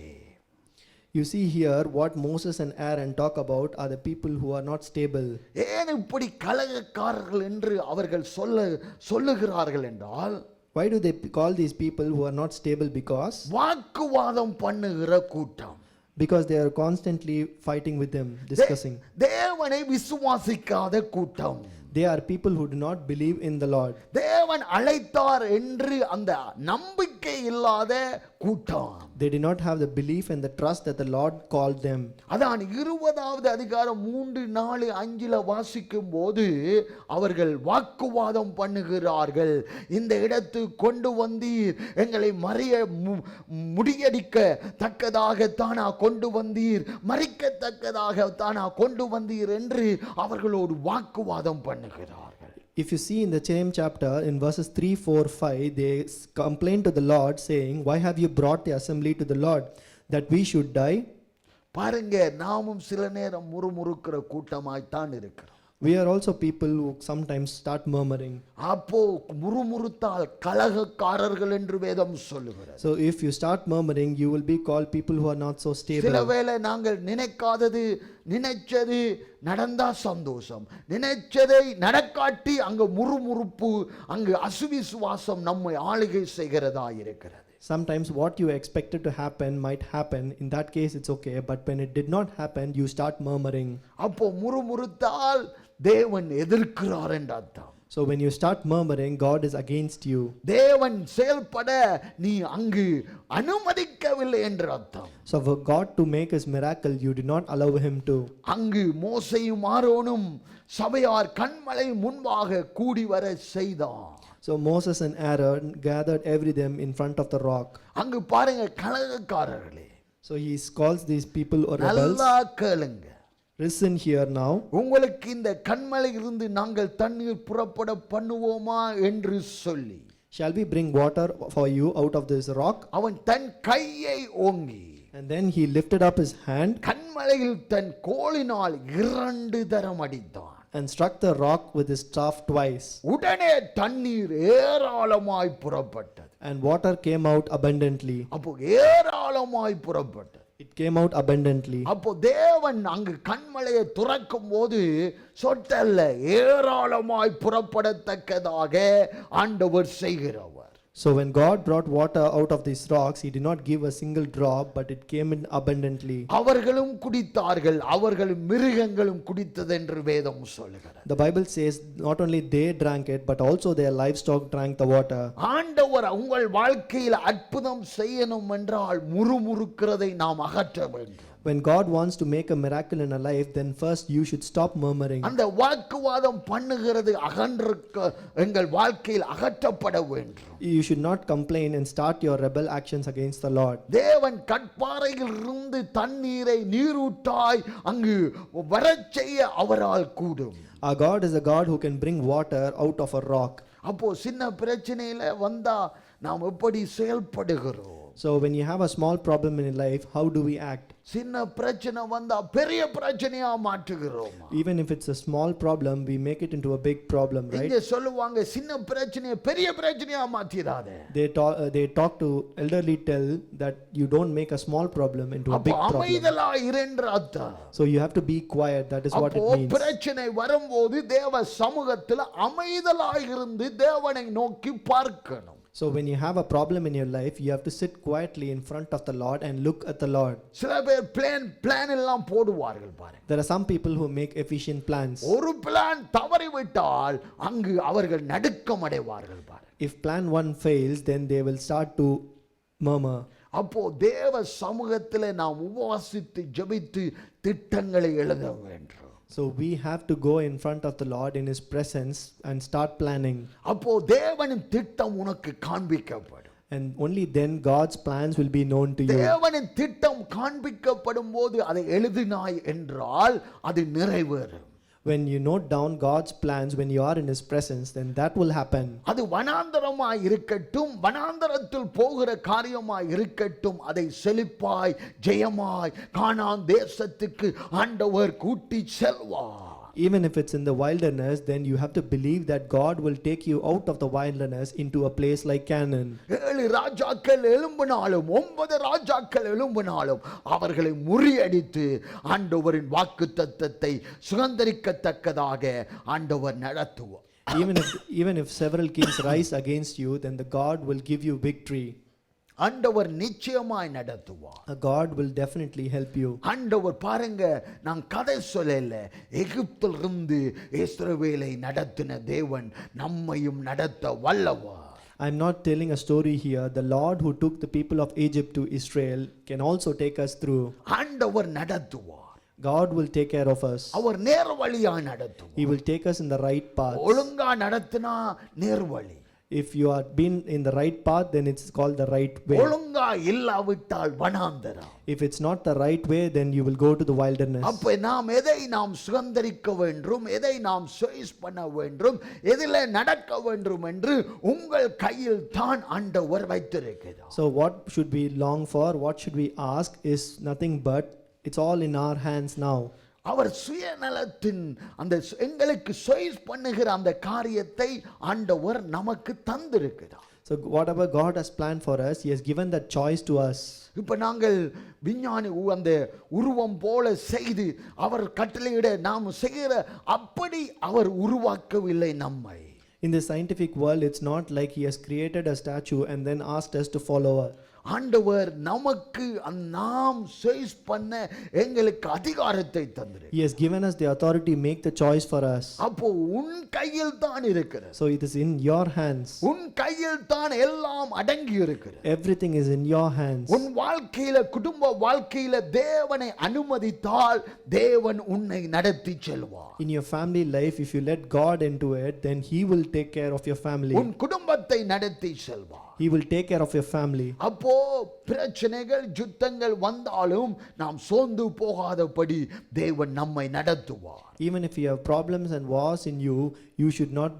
You see here what Moses and Aaron talk about are the people who are not stable. ஏன் இப்படி கலகக்காரர்கள் என்று அவர்கள் சொல்லுகிறார்கள் என்றால், why do they call these people who are not stable? Because வாக்குவாதம் பண்ணுகிற கூட்டம். Because they are constantly fighting with them, discussing. தேவனை விசுவாசிக்காத கூட்டம். They are people who do not believe in the Lord. தேவன் அழைத்தார் என்று அந்த நம்பிக்கை இல்லாத கூட்டம். They did not have the belief and the trust that the Lord called them. அதான் 20வது அதிகாரம் 3, 4, 5 வாசிக்கும் போது அவர்கள் வாக்குவாதம் பண்ணுகிறார்கள். இந்த இடத்துக்கு கொண்டு வந்தீர், எங்களை முறியடிக்க தக்கதாக தானா கொண்டு வந்தீர், மறிக்கத்தக்கதாக தானா கொண்டு வந்தீர் என்று அவர்களோடு வாக்குவாதம் பண்ணுகிறார்கள். If you see in the same chapter in verses 3, 4, 5, they complain to the Lord saying, Why have you brought the assembly to the Lord, that we should die? பாருங்க, நாமும் சில நேரம் முறுமுறுக்கிற கூட்டமாய்த்தான் இருக்கிறோம். We are also people who sometimes start murmuring. அப்போ முறுமுறுத்தால் கலகக்காரர்கள் என்று வேதம் சொல்லுகிறது. So if you start murmuring, you will be called people who are not so stable. சிலவேளை நாங்கள் நினைக்காதது நினைச்சது நடந்தா சந்தோஷம், நினைச்சதை நடக்காட்டி அங்கு முறுமுறுப்பு, அங்கு அசுவிசுவாசம் நம்மை ஆளுகை செய்கிறதா இருக்கிறது. Sometimes what you expected to happen might happen. In that case it's okay, but when it did not happen, you start murmuring. அப்போ முறுமுறுத்தால் தேவன் எதிர்க்கிறார் என்று அர்த்தம். So when you start murmuring, God is against you. தேவன் செயல்பட நீ அங்கு அனுமதிக்கவில்லை என்று அர்த்தம். So for God to make his miracle, you did not allow him to. அங்கு மோசேயும் ஆரோனும் சபையார் கன்மலை முன்பாக கூடி வர செய்தான். So Moses and Aaron gathered every them in front of the rock. அங்கு பாருங்க, கலகக்காரர்களே. So he calls these people or rebels. நல்லா கேளுங்க. Listen here now. உங்களுக்கு இந்த கன்மலையில் இருந்து நாங்கள் தண்ணீர் புறப்பட பண்ணுவோமா என்று சொல்லி, Shall we bring water for you out of this rock? அவன் தன் கையை ஓங்கி, And then he lifted up his hand கன்மலையில் தன் கோலினால் 2 தரம் அடித்தான். and struck the rock with his staff twice, உடனே தண்ணீர் ஏராளமாய் புறப்பட்டது. and water came out abundantly. அப்போ ஏராளமாய் புறப்பட்டது. It came out abundantly. அப்போ தேவன் அங்கு கண்மலையை துறக்கும் போது சொட்டல்ல ஏராளமாய் புறப்படத்தக்கதாக ஆண்டவர் செய்கிறவர். So when God brought water out of these rocks, he did not give a single drop, but it came in abundantly. அவர்களும் குடித்தார்கள், அவர்களும் மிருகங்களும் குடித்தது என்று வேதம் சொல்லுகிறது. The Bible says not only they drank it, but also their livestock drank the water. ஆண்டவர் உங்கள் வாழ்க்கையில் அற்புதம் செய்யணும் என்றால் முறுமுறுக்கிறதை நாம் அகற்ற வேண்டும். When God wants to make a miracle in a life, then first you should stop murmuring. அந்த வாக்குவாதம் பண்ணுகிறது எங்கள் வாழ்க்கையில் அகற்றப்பட வேண்டும். You should not complain and start your rebel actions against the Lord. தேவன் கற்பாறையில் இருந்து தண்ணீரை நீரூட்டாய் அங்கு வரச் செய்ய அவரால் கூடும். Our God is a God who can bring water out of a rock. அப்போ சின்ன பிரச்சனையில வந்தா நாம் எப்படி செயல்படுகிறோம்? So when you have a small problem in your life, how do we act? சின்ன பிரச்சனை வந்தா பெரிய பிரச்சனையா மாற்றுகிறோம். Even if it's a small problem, we make it into a big problem, right? இங்க சொல்லுவாங்க சின்ன பிரச்சனையை பெரிய பிரச்சனையா மாத்திராதே. They talk to elderly tell that you don't make a small problem into a big problem. அமைதலாய் இரு என்று அர்த்தம். So you have to be quiet. That is what it அப்போ means. பிரச்சனை வரும்போது தேவ சமூகத்தில் அமைதலாய் இருந்து தேவனை நோக்கி பார்க்கணும். So when you have a problem in your life, you have to sit quietly in front of the Lord and look at the Lord. சில பேர் பிளான் எல்லாம் போடுவார்கள் பாருங்க. There are some people who make efficient plans. ஒரு பிளான் தவறிவிட்டால் அங்கு அவர்கள் நடுக்கம் அடைவார்கள் பாருங்க. If plan 1 fails, then they will start to murmur. அப்போ தேவ சமூகத்தில் நாம் உபவாசித்து ஜெபித்து திட்டங்களை எழுத வேண்டும். So we have to go in front of the Lord in his presence and start planning. அப்போ தேவனின் திட்டம் உனக்கு காண்பிக்கப்படும். And only then God's plans will be known to you. தேவனின் திட்டம் காண்பிக்கப்படும் போது அதை எழுதினாய் என்றால் அது நிறைவேறும். When you note down God's plans when you are in his presence, then that will happen. அது வனாந்தரமாய் இருக்கட்டும், வனாந்தரத்தில் போகிற காரியமாய் இருக்கட்டும், அதை செழிப்பாய் ஜெயமாய் கானான் தேசத்துக்கு ஆண்டவர் கூட்டி செல்வார். Even if it's in the wilderness, then you have to believe that God will take you out of the wilderness into a place like Canaan. 7 ராஜாக்கள் எழும்பினாலும் 9 ராஜாக்கள் எழும்பினாலும் அவர்களை முறியடித்து ஆண்டவரின் வாக்குத்தத்தத்தை சுதந்தரிக்கத்தக்கதாக ஆண்டவர் நடத்துவார். Even if several kings rise against you, then the God will give you victory. ஆண்டவர் நிச்சயமாய் நடத்துவார். God will definitely help you. ஆண்டவர் பாருங்க, நான் கதை சொல்லல, எகிப்திலிருந்து இஸ்ரவேலை நடத்தின தேவன் நம்மையும் நடத்த வல்லவர். I'm not telling a story here. The Lord who took the people of Egypt to Israel can also take us through. ஆண்டவர் நடத்துவார். God will take care of us. அவர் நேர்வழியாய் நடத்துவார். He will take us in the right path. ஒழுங்கா நடத்தினா நேர்வழி. If you are been in the right path, then it's called the right way. ஒழுங்கா இல்லாவிட்டால் வனாந்தரம். If it's not the right way, then you will go to the wilderness. அப்ப எதை நாம் சுதந்தரிக்க வேண்டும், எதை நாம் சாய்ஸ் பண்ண வேண்டும், எதிலே நடக்க வேண்டும் என்று உங்கள் கையில் தான் ஆண்டவர் வைத்திருக்கிறார். So what should we long for, what should we ask is nothing but it's all in our hands now. அவர் சுயநலத்தின் அந்த எங்களுக்கு சாய்ஸ் பண்ணுகிற அந்த காரியத்தை ஆண்டவர் நமக்கு தந்திருக்கிறார். So whatever God has planned for us, he has given that choice to us. இப்ப நாங்கள் விஞ்ஞானி அந்த உருவம் போல செய்து அவர் கட்டளையிட நாம் செய்கிற அப்படி அவர் உருவாக்கவில்லை நம்மை. In the scientific world, it's not like he has created a statue and then asked us to follow her. ஆண்டவர் நமக்கு நாம் சாய்ஸ் பண்ண எங்களுக்கு அதிகாரத்தை தந்திருக்கிறார். He has given us the authority to make the choice for us. அப்போ உன் கையில் தான் இருக்கிறது. So it is in your hands. உன் கையில் தான் எல்லாம் அடங்கி இருக்கிறது. Everything is in your hands. உன் வாழ்க்கையில குடும்ப வாழ்க்கையில தேவனை அனுமதித்தால் தேவன் உன்னை நடத்தி செல்வார். In your family life, if you let God into it, then he will take care of your family. உன் குடும்பத்தை நடத்தி செல்வார். He will take care of your family. அப்போ பிரச்சனைகள் யுத்தங்கள் வந்தாலும் நாம் சோர்ந்து போகாதபடி தேவன் நம்மை நடத்துவார். Even if you have problems and wars in you, you should not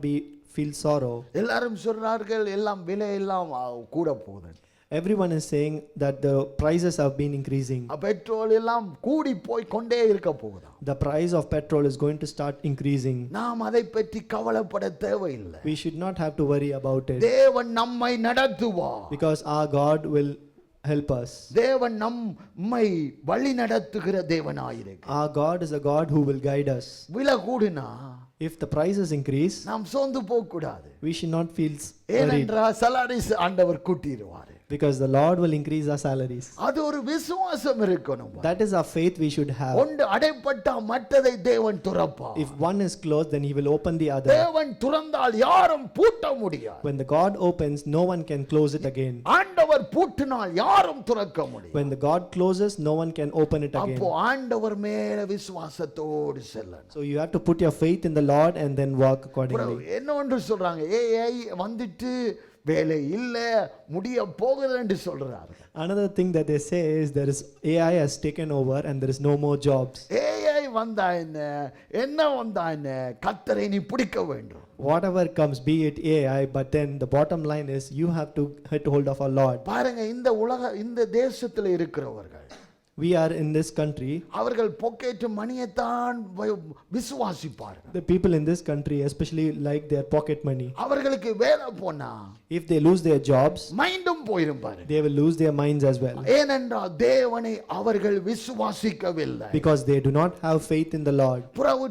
feel sorrow. எல்லாரும் சொல்றார்கள் எல்லாம் விலை எல்லாம் கூட போகுது. Everyone is saying that the prices have been increasing. Petrol எல்லாம் கூடி போய் கொண்டே இருக்க போகுதாம். The price of petrol is going to start increasing. நாம் அதை பற்றி கவலைப்பட தேவையில்லை. We should not have to worry about it தேவன் நம்மை நடத்துவார். because our God will help us. தேவன் நம்மை வழி நடத்துகிற தேவனாயிருக்கிறார். Our God is a God who will guide us. விலை கூடினா If the prices increase, நாம் சோர்ந்து போக கூடாது. we should not feel worried ஏனென்றால் salaries ஆண்டவர் கூட்டிடுவார். because the Lord will increase our salaries. அது ஒரு விசுவாசம் இருக்கணும். That is our faith we should have. ஒன்று அடைப்பட்ட மற்றதை தேவன் துறப்பார். If one is closed, then he will open the other. தேவன் துறந்தால் யாரும் பூட்ட முடியாது. When the God opens, no one can close it again. ஆண்டவர் பூட்டினால் யாரும் துறக்க முடியாது. When the God closes, no one can open it again. அப்போ ஆண்டவர் மேல விசுவாசத்தோடு செல்லணும். So you have to put your faith in the Lord and then walk accordingly. என்ன ஒன்று சொல்றாங்க, ஏஐ வந்துட்டு வேலை இல்ல முடிய போகுதுன்னு சொல்றாங்க. Another thing that they say is there is AI has taken over and there is no more jobs. AI வந்தா என்ன வந்தா என்ன, கர்த்தரை நீ பிடிக்க வேண்டும். Whatever comes, be it AI, but then the bottom line is you have to hit hold of our Lord. பாருங்க, இந்த தேசத்துல இருக்கிறவர்கள், We are in this country. அவர்கள் packet மணியைத்தான் விசுவாசிப்பார்கள். The people in this country especially like their pocket money. அவர்களுக்கு வேலை போனா If they lose their jobs, மைண்டும் போயிரும் பாரு. they will lose their minds as well. ஏனென்றால் தேவனை அவர்கள் விசுவாசிக்கவில்லை. Because they do not have faith in the Lord. புறவு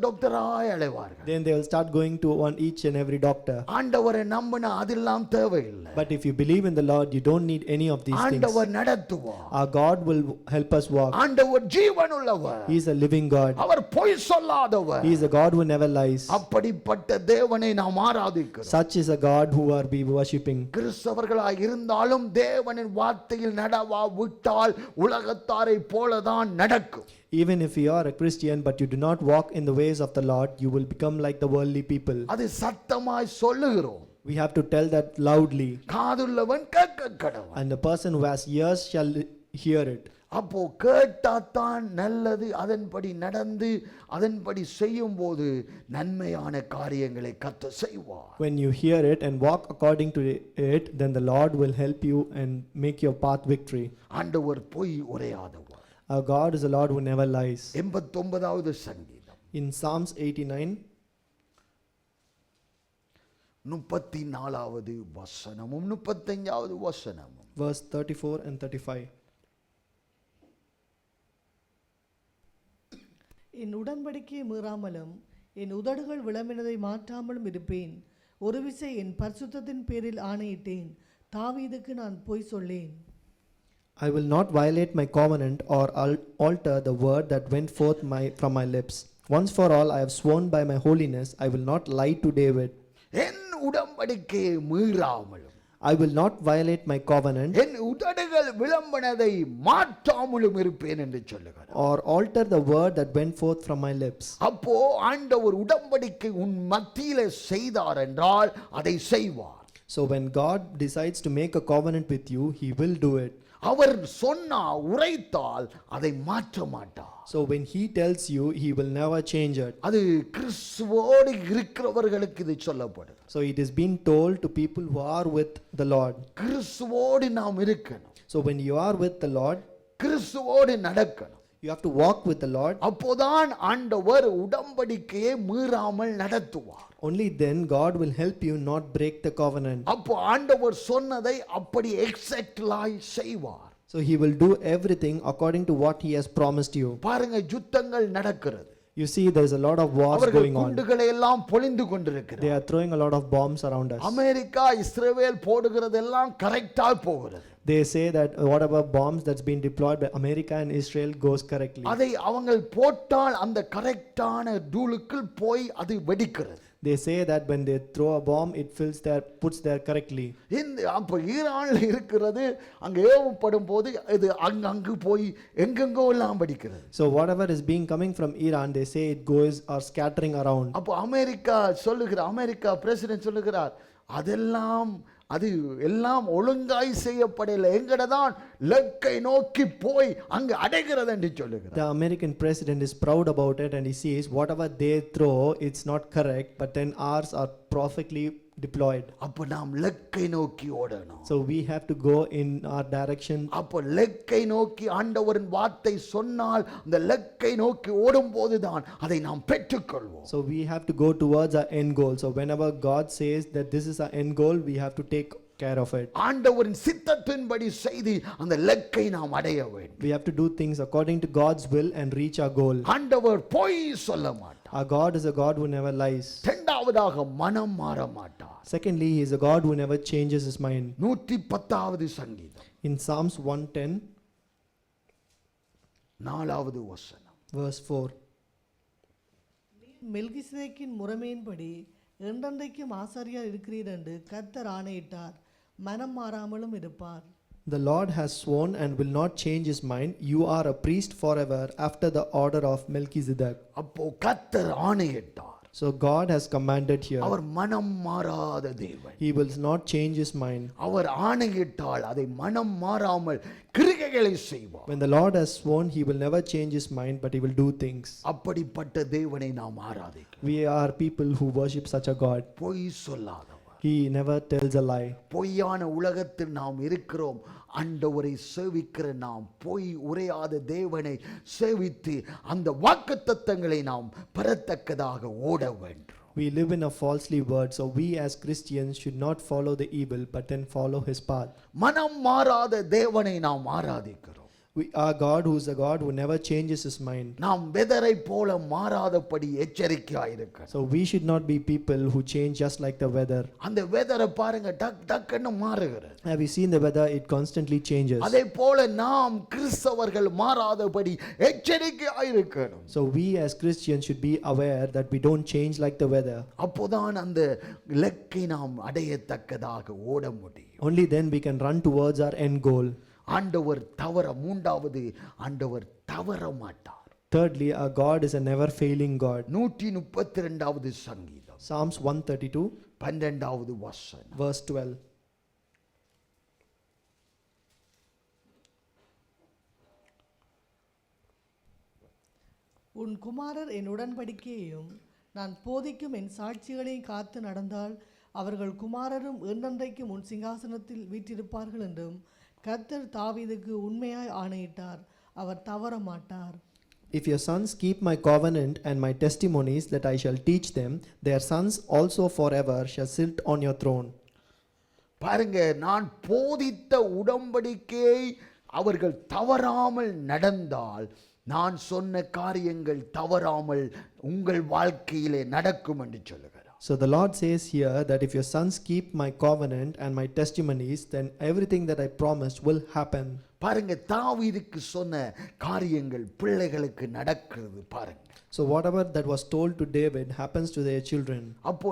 டாக்டராய் அலைவார்கள். Then they will start going to each and every doctor. ஆண்டவரை நம்பினா அதெல்லாம் தேவையில்லை. But if you believe in the Lord, you don't need any of these things. ஆண்டவர் நடத்துவார். Our God will help us walk. ஆண்டவர் ஜீவனுள்ளவர். He is a living God. அவர் பொய் சொல்லாதவர். He is a God who never lies. அப்படிப்பட்ட தேவனை நாம் ஆராதிக்கிறோம். Such is a God who are we worshipping. கிறிஸ்தவர்களாய் இருந்தாலும் தேவனின் வார்த்தையில் நடவா விட்டால் உலகத்தாரை போலதான் நடக்கும். Even if you are a Christian but you do not walk in the ways of the Lord, you will become like the worldly people. அது சத்தமாய் சொல்லுகிறோம். We have to tell that loudly. காதுள்ளவன் கேட்க கடவன். And the person who has ears shall hear it. அப்போ கேட்டாத்தான் நல்லது. அதன்படி நடந்து அதன்படி செய்யும் போது நன்மையான காரியங்களை கர்த்தர் செய்வார். When you hear it and walk according to it, then the Lord will help you and make your path victory. ஆண்டவர் பொய் உரையாதவர். Our God is a Lord who never lies. 89வது சங்கீதம் In Psalms 89, 34வது வசனமும் 35வது வசனமும் verse 34 and 35. என் உடன்படிக்கையை மீறாமலும் என் உதடுகள் விளம்பினதை மாற்றாமலும் இருப்பேன். ஒரு விசை என் பரிசுத்தத்தின் பேரில் ஆணையிட்டேன், தாவீதுக்கு நான் பொய் சொல்லேன். I will not violate my covenant or alter the word that went forth from my lips. Once for all I have sworn by my holiness, I will not lie to David. என் உடன்படிக்கையை மீறாமலும் I will not violate my covenant என் உதடுகள் விளம்பினதை மாற்றாமலும் இருப்பேன் என்று சொல்லுகிறார். or alter the word that went forth from my lips. அப்போ ஆண்டவர் உடன்படிக்கை உன் மத்தியிலே செய்தார் என்றால் அதை செய்வார். So when God decides to make a covenant with you, he will do it. அவர் சொன்னா உரைத்தால் அதை மாற்ற மாட்டார். So when he tells you, he will never change it. அது கிறிஸ்துவோடு இருக்கிறவர்களுக்கு இது சொல்லப்படும். So it is being told to people who are with the Lord. கிறிஸ்துவோடு நாம் இருக்கணும். So when you are with the Lord, கிறிஸ்துவோடு நடக்கணும். you have to walk with the Lord. அப்போதான் ஆண்டவர் உடன்படிக்கையை மீறாமல் நடத்துவார். Only then God will help you not break the covenant. அப்போ ஆண்டவர் சொன்னதை அப்படி எக்ஸாக்ட்லாய் செய்வார். So he will do everything according to what he has promised you. பாருங்க, யுத்தங்கள் நடக்கிறது. You see there is a lot of wars அவர்கள் going on. குண்டுகளை எல்லாம் பொழிந்து கொண்டிருக்கிறார். They are throwing a lot of bombs around us. America Israel போடுகிறதெல்லாம் கரெக்ட்டா போகிறது. They say that whatever bombs that's been deployed by America and Israel goes correctly. அதை அவங்க போட்டால் அந்த கரெக்ட்டான டூலுக்குள் போய் அது வெடிக்கிறது. They say that when they throw a bomb, it puts there correctly. இந்த அப்போ ஈரான்ல இருக்கிறது அங்கே ஏவப்படும் போது இது அங்கு போய் எங்கெங்கோ எல்லாம் வெடிக்கிறது. So whatever is being coming from Iran, they say it goes or scattering around. அப்போ அமெரிக்கா பிரசிடென்ட் சொல்லுகிறார், அதெல்லாம் அது எல்லாம் ஒழுங்காய் செய்யப்படல, எங்கடதான் லக்கை நோக்கி போய் அங்கு அடைகிறது என்று சொல்லுகிறார். The American president is proud about it and he says whatever they throw, it's not correct, but then ours are perfectly deployed. அப்ப நாம் லக்கை நோக்கி ஓடணும். So we have to go in our direction. அப்ப லக்கை நோக்கி ஆண்டவரின் வார்த்தை சொன்னால் அந்த லக்கை நோக்கி ஓடும்போதுதான் அதை நாம் பெற்றுக்கொள்வோம். So we have to go towards our end goal. So whenever God says that this is our end goal, we have to take care of it. ஆண்டவரின் சித்தத்தின்படி செய்து அந்த லக்கை நாம் அடைய வேண்டும். We have to do things according to God's will and reach our goal. ஆண்டவர் பொய் சொல்ல மாட்டார். Our God is a God who never lies. இரண்டாவதாக மனம் மாற மாட்டார். Secondly, he is a God who never changes his mind. 110வது சங்கீதம் In Psalms 110 4வது வசனம். verse 4. மெல்கிசேதேக்கின் முறைமையின்படி என்றென்றைக்கும் ஆசாரியார் இருக்கிறீர் என்று கர்த்தர் ஆணையிட்டார், மனம் மாறாமலும் இருப்பார். The Lord has sworn and will not change his mind. You are a priest forever after the order of Melchizedek. அப்போ கர்த்தர் ஆணையிட்டார். So God has commanded here. அவர் மனம் மாறாத தேவன். He will not change his mind. அவர் ஆணையிட்டால் அதை மனம் மாறாமல் கிரியைகளை செய்வார். When the Lord has sworn, he will never change his mind, but he will do things. அப்படிப்பட்ட தேவனை நாம் ஆராதிக்கிறோம். We are people who worship such a God. பொய் சொல்லாதவர். He never tells a lie. பொய்யான உலகத்தில் நாம் இருக்கிறோம். ஆண்டவரை சேவிக்கிற நாம் பொய் உரையாத தேவனை சேவித்து அந்த வாக்குத்தத்தங்களை நாம் பெறத்தக்கதாக ஓட வேண்டும். We live in a falsely word, so we as Christians should not follow the evil, but then follow his path. மனம் மாறாத தேவனை நாம் ஆராதிக்கிறோம். We are God who is a God who never changes his mind. நாம் வெதரை போல மாறாதபடி எச்சரிக்கையாய் இருக்க. So we should not be people who change just like the weather. அந்த வெதரை பாருங்க டக் டக்குன்னு மாறுகிறது. Have you seen the weather? It constantly changes. அதே போல நாம் கிறிஸ்தவர்கள் மாறாதபடி எச்சரிக்கையாய் இருக்கணும். So we as Christians should be aware that we don't change like the weather. அப்போதான் அந்த இலக்கை நாம் அடையத்தக்கதாக ஓட முடியும். Only then we can run towards our end goal. ஆண்டவர் தவற மூன்றாவது ஆண்டவர் தவற மாட்டார். Thirdly, our God is a never failing God. 132வது சங்கீதம் Psalms 132 12வது வசனம். verse 12. உன் குமாரர் என் உடன்படிக்கையையும் நான் போதிக்கும் என் சாட்சிகளையும் காத்து நடந்தால் அவர்கள் குமாரரும் என்றென்றைக்கும் உன் சிங்காசனத்தில் வீற்றிருப்பார்கள் என்றும் கர்த்தர் தாவீதுக்கு உண்மையாய் ஆணையிட்டார், அவர் தவற மாட்டார். If your sons keep my covenant and my testimonies that I shall teach them, their sons also forever shall sit on your throne. பாருங்க, நான் போதித்த உடன்படிக்கையை அவர்கள் தவறாமல் நடந்தால் நான் சொன்ன காரியங்கள் தவறாமல் உங்கள் வாழ்க்கையிலே நடக்கும் என்று சொல்லுகிறார். So the Lord says here that if your sons keep my covenant and my testimonies, then everything that I promised will happen. பாருங்க, தாவீதுக்கு சொன்ன காரியங்கள் பிள்ளைகளுக்கு நடக்கிறது பாருங்க. So whatever that was told to David happens to their children. அப்போ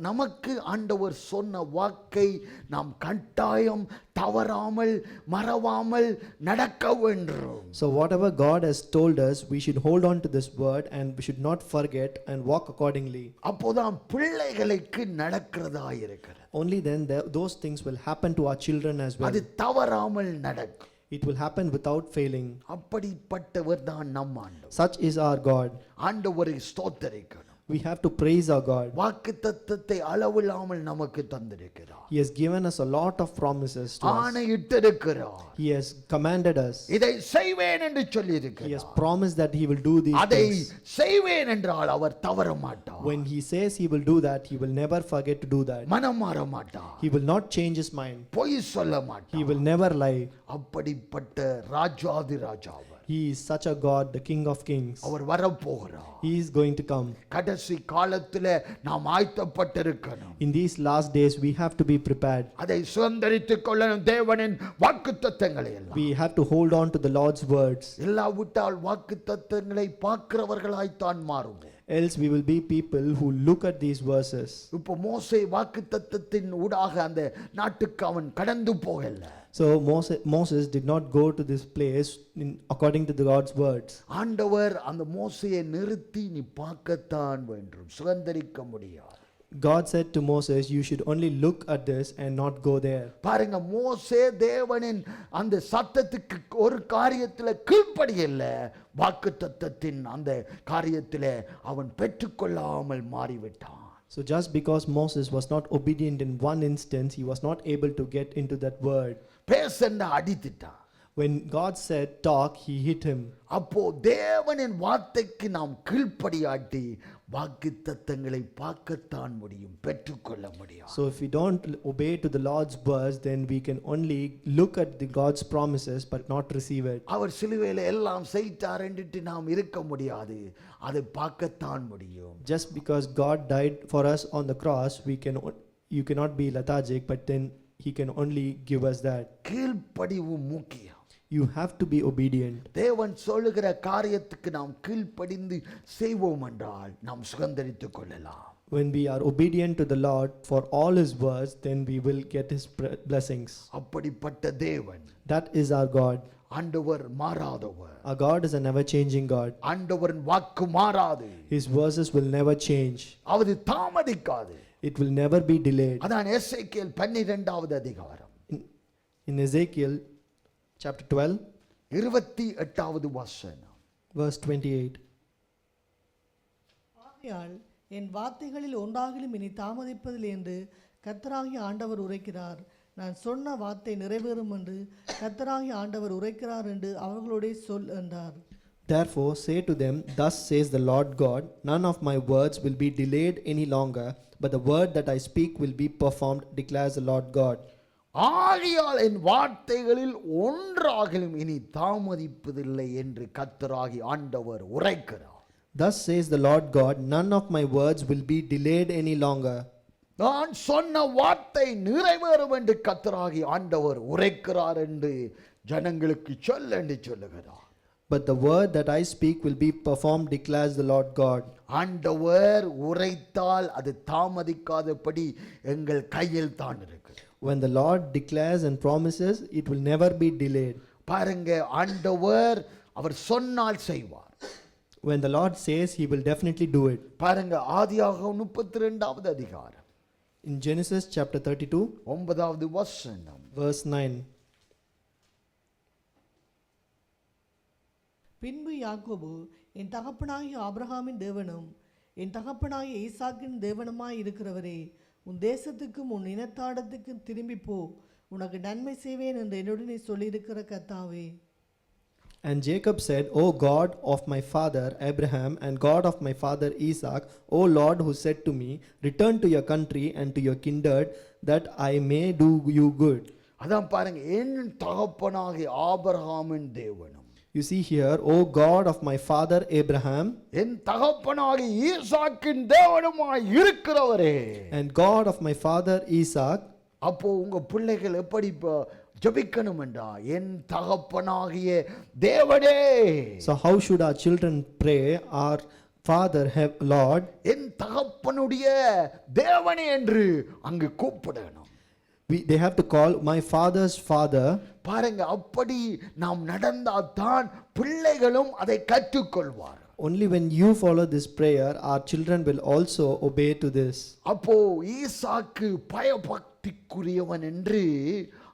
நமக்கு ஆண்டவர் சொன்ன வாக்கை நாம் கட்டாயம் தவறாமல் மறவாமல் நடக்க வேண்டும். So whatever God has told us, we should hold on to this word and we should not forget and walk accordingly. அப்போதான் பிள்ளைகளுக்கு நடக்கிறதா இருக்கிறது. Only then those things will happen to our children as well. அது தவறாமல் நடக்கும். It will happen without failing. அப்படிப்பட்டவர் தான் நம் ஆண்டவர். Such is our God. ஆண்டவரை ஸ்தோத்திரிக்கணும். We have to praise our God. வாக்குத்தத்தத்தை அளவில்லாமல் நமக்கு தந்திருக்கிறார். He has given us a lot of promises to us. ஆணையிட்டிருக்கிறார். He has commanded us. இதை செய்வேன் என்று சொல்லி He has இருக்கிறார். promised that he will do these அதை things. செய்வேன் என்றால் அவர் தவற மாட்டார். When he says he will do that, he will never forget to do that. மனம் மாற மாட்டார். He will not change his mind. பொய் சொல்ல He மாட்டார். will never lie. அப்படிப்பட்ட ராஜாதி ராஜாவர். He is such a God, the King of Kings. அவர் வரப்போகிறார். He is going to come. கடைசி காலத்திலே நாம் ஆயத்தப்பட்டிருக்கணும். In these last days, we have to be prepared. அதை சுதந்தரித்துக் கொள்ளணும் தேவனின் வாக்குத்தத்தங்களை எல்லாம். We have to hold on to the Lord's words. இல்லாவிட்டால் வாக்குத்தத்தங்களை பார்க்கிறவர்களாய்த்தான் மாறுவோம். Else we will be people who look at these verses. இப்போ மோசே வாக்குத்தத்தத்தின் ஊடாக அந்த நாட்டுக்கு அவன் கடந்து போகல. So Moses did not go to this place according to the God's words. ஆண்டவர் அந்த மோசேயை நிறுத்தி நீ பார்க்கத்தான் வேண்டும், சுதந்தரிக்க முடியாது. God said to Moses, you should only look at this and not go there. பாருங்க, மோசே தேவனின் அந்த சத்தத்துக்கு ஒரு காரியத்துல கீழ்ப்படியல்ல, வாக்குத்தத்தத்தின் அந்த காரியத்திலே அவன் பெற்றுக்கொள்ளாமல் மாறிவிட்டான். So just because Moses was not obedient in one instance, he was not able to get into that word. பேசண்ட அடித்துட்டான். When God said talk, he hit him. அப்போ தேவனின் வார்த்தைக்கு நாம் கீழ்ப்படியாட்டி வாக்குத்தத்தங்களை பார்க்கத்தான் முடியும், பெற்றுக்கொள்ள முடியும். So if we don't obey to the Lord's words, then we can only look at the God's promises but not receive it. அவர் சிலுவையில் எல்லாம் செய்தார் என்று நாம் இருக்க முடியாது, அதை பார்க்கத்தான் முடியும். Just because God died for us on the cross, you cannot be lethargic, but then he can only give us that. கீழ்ப்படிவு முக்கியம். You have to be obedient. தேவன் சொல்லுகிற காரியத்துக்கு நாம் கீழ்ப்படிந்து செய்வோம் என்றால் நாம் சுதந்தரித்துக் கொள்ளலாம். When we are obedient to the Lord for all his words, then we will get his blessings. அப்படிப்பட்ட தேவன், That is our God. ஆண்டவர் மாறாதவர். Our God is a never changing God. ஆண்டவரின் வாக்கு மாறாது. His verses will never change. அது தாமதிக்காது. It will never be delayed. அதான் எசேக்கியேல் 12வது அதிகாரம் In Ezekiel chapter 12, 28வது வசனம். verse 28. ஆகையால் என் வார்த்தைகளில் ஒன்றாகிலும் இனி தாமதிப்பதில்லை என்று கர்த்தராகிய ஆண்டவர் உரைக்கிறார். நான் சொன்ன வார்த்தை நிறைவேறும் என்று கர்த்தராகிய ஆண்டவர் உரைக்கிறார் என்று அவர்களோடே சொல் என்றார். Therefore say to them, Thus says the Lord God, none of my words will be delayed any longer, but the word that I speak will be performed, declares the Lord God. ஆகையால் என் வார்த்தைகளில் ஒன்றாகிலும் இனி தாமதிப்பதில்லை என்று கர்த்தராகிய ஆண்டவர் உரைக்கிறார். Thus says the Lord God, none of my words will be delayed any longer. நான் சொன்ன வார்த்தை நிறைவேறும் என்று கர்த்தராகிய ஆண்டவர் உரைக்கிறார் என்று ஜனங்களுக்கு சொல்ல என்று சொல்லுகிறார். But the word that I speak will be performed, declares the Lord God. ஆண்டவர் உரைத்தால் அது தாமதிக்காதபடி எங்கள் கையில் தான் இருக்கு. When the Lord declares and promises, it will never be delayed. பாருங்க, ஆண்டவர் அவர் சொன்னால் செய்வார். When the Lord says, he will definitely do it. பாருங்க, ஆதியாகமம் 32வது அதிகாரம் In Genesis chapter 32, 9வது வசனம். verse 9. பின்பு யாக்கோபு என் தகப்பனாகிய ஆபிரகாமின் தேவனும் என் தகப்பனாகிய ஈசாக்கின் தேவனுமாய் இருக்கிறவரே, உன் தேசத்துக்கும் உன் இனத்தாடத்துக்கும் திரும்பி போ, உனக்கு நன்மை செய்வேன் என்று என்னுடனே சொல்லியிருக்கிற கர்த்தாவே. And Jacob said, O God of my father Abraham and God of my father Isaac, O Lord, who said to me, Return to your country and to your kindred, that I may do you good. அதான் பாருங்க, என் தகப்பனாகிய ஆபிரகாமின் தேவனும், You see here, O God of my father Abraham என் தகப்பனாகிய ஈசாக்கின் தேவனுமாய் இருக்கிறவரே. and God of my father Isaac. அப்போ உங்க பிள்ளைகள் எப்படி ஜெபிக்கணும் என்றா, என் தகப்பனாகிய தேவனே. So how should our children pray? Our Father, Lord. என் தகப்பனுடைய தேவனே என்று அங்கு கூப்பிடணும். They have to call my father's father. பாருங்க, அப்படி நாம் நடந்தால் தான் பிள்ளைகளும் அதை கற்றுக்கொள்வார். Only when you follow this prayer, our children will also obey to this. அப்போ ஈசாக்கு பயபக்திக்குரியவன் என்று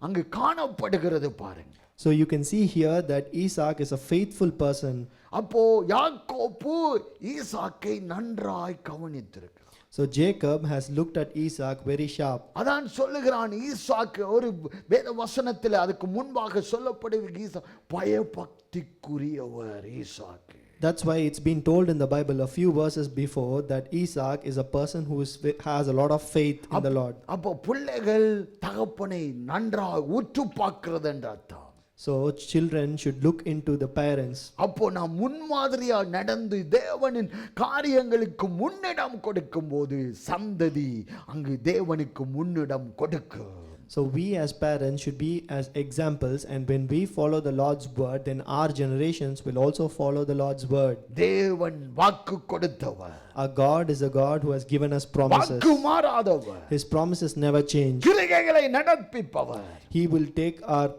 அங்கு காணப்படுகிறது பாருங்க. So you can see here that Isaac is a faithful person. அப்போ யாக்கோபு ஈசாக்கை நன்றாய் கவனித்திருக்கிறார். So Jacob has looked at Isaac very sharp. அதான் சொல்லுகிறான், ஈசாக்கு ஒரு வேத வசனத்தில் அதுக்கு முன்பாக சொல்லப்படுகிறது, ஈசா பயபக்திக்குரியவர் ஈசாக்கு. That's why it's been told in the Bible a few verses before that Isaac is a person who has a lot of faith in the Lord. அப்போ பிள்ளைகள் தகப்பனை நன்றாக உற்று பார்க்கிறது என்ற அர்த்தம். So children should look into the parents. அப்போ நாம் முன்மாதிரியா நடந்து தேவனின் காரியங்களுக்கு முன்னிடம் கொடுக்கும் போது சந்ததி அங்கு தேவனுக்கு முன்னிடம் கொடுக்கும். So we as parents should be as examples, and when we follow the Lord's word, then our generations will also follow the Lord's word. தேவன் வாக்கு கொடுத்தவர். Our God is a God who has given us promises. வாக்கு மாறாதவர். His promises never change. கிரியைகளை நடப்பிப்பவர். He will take our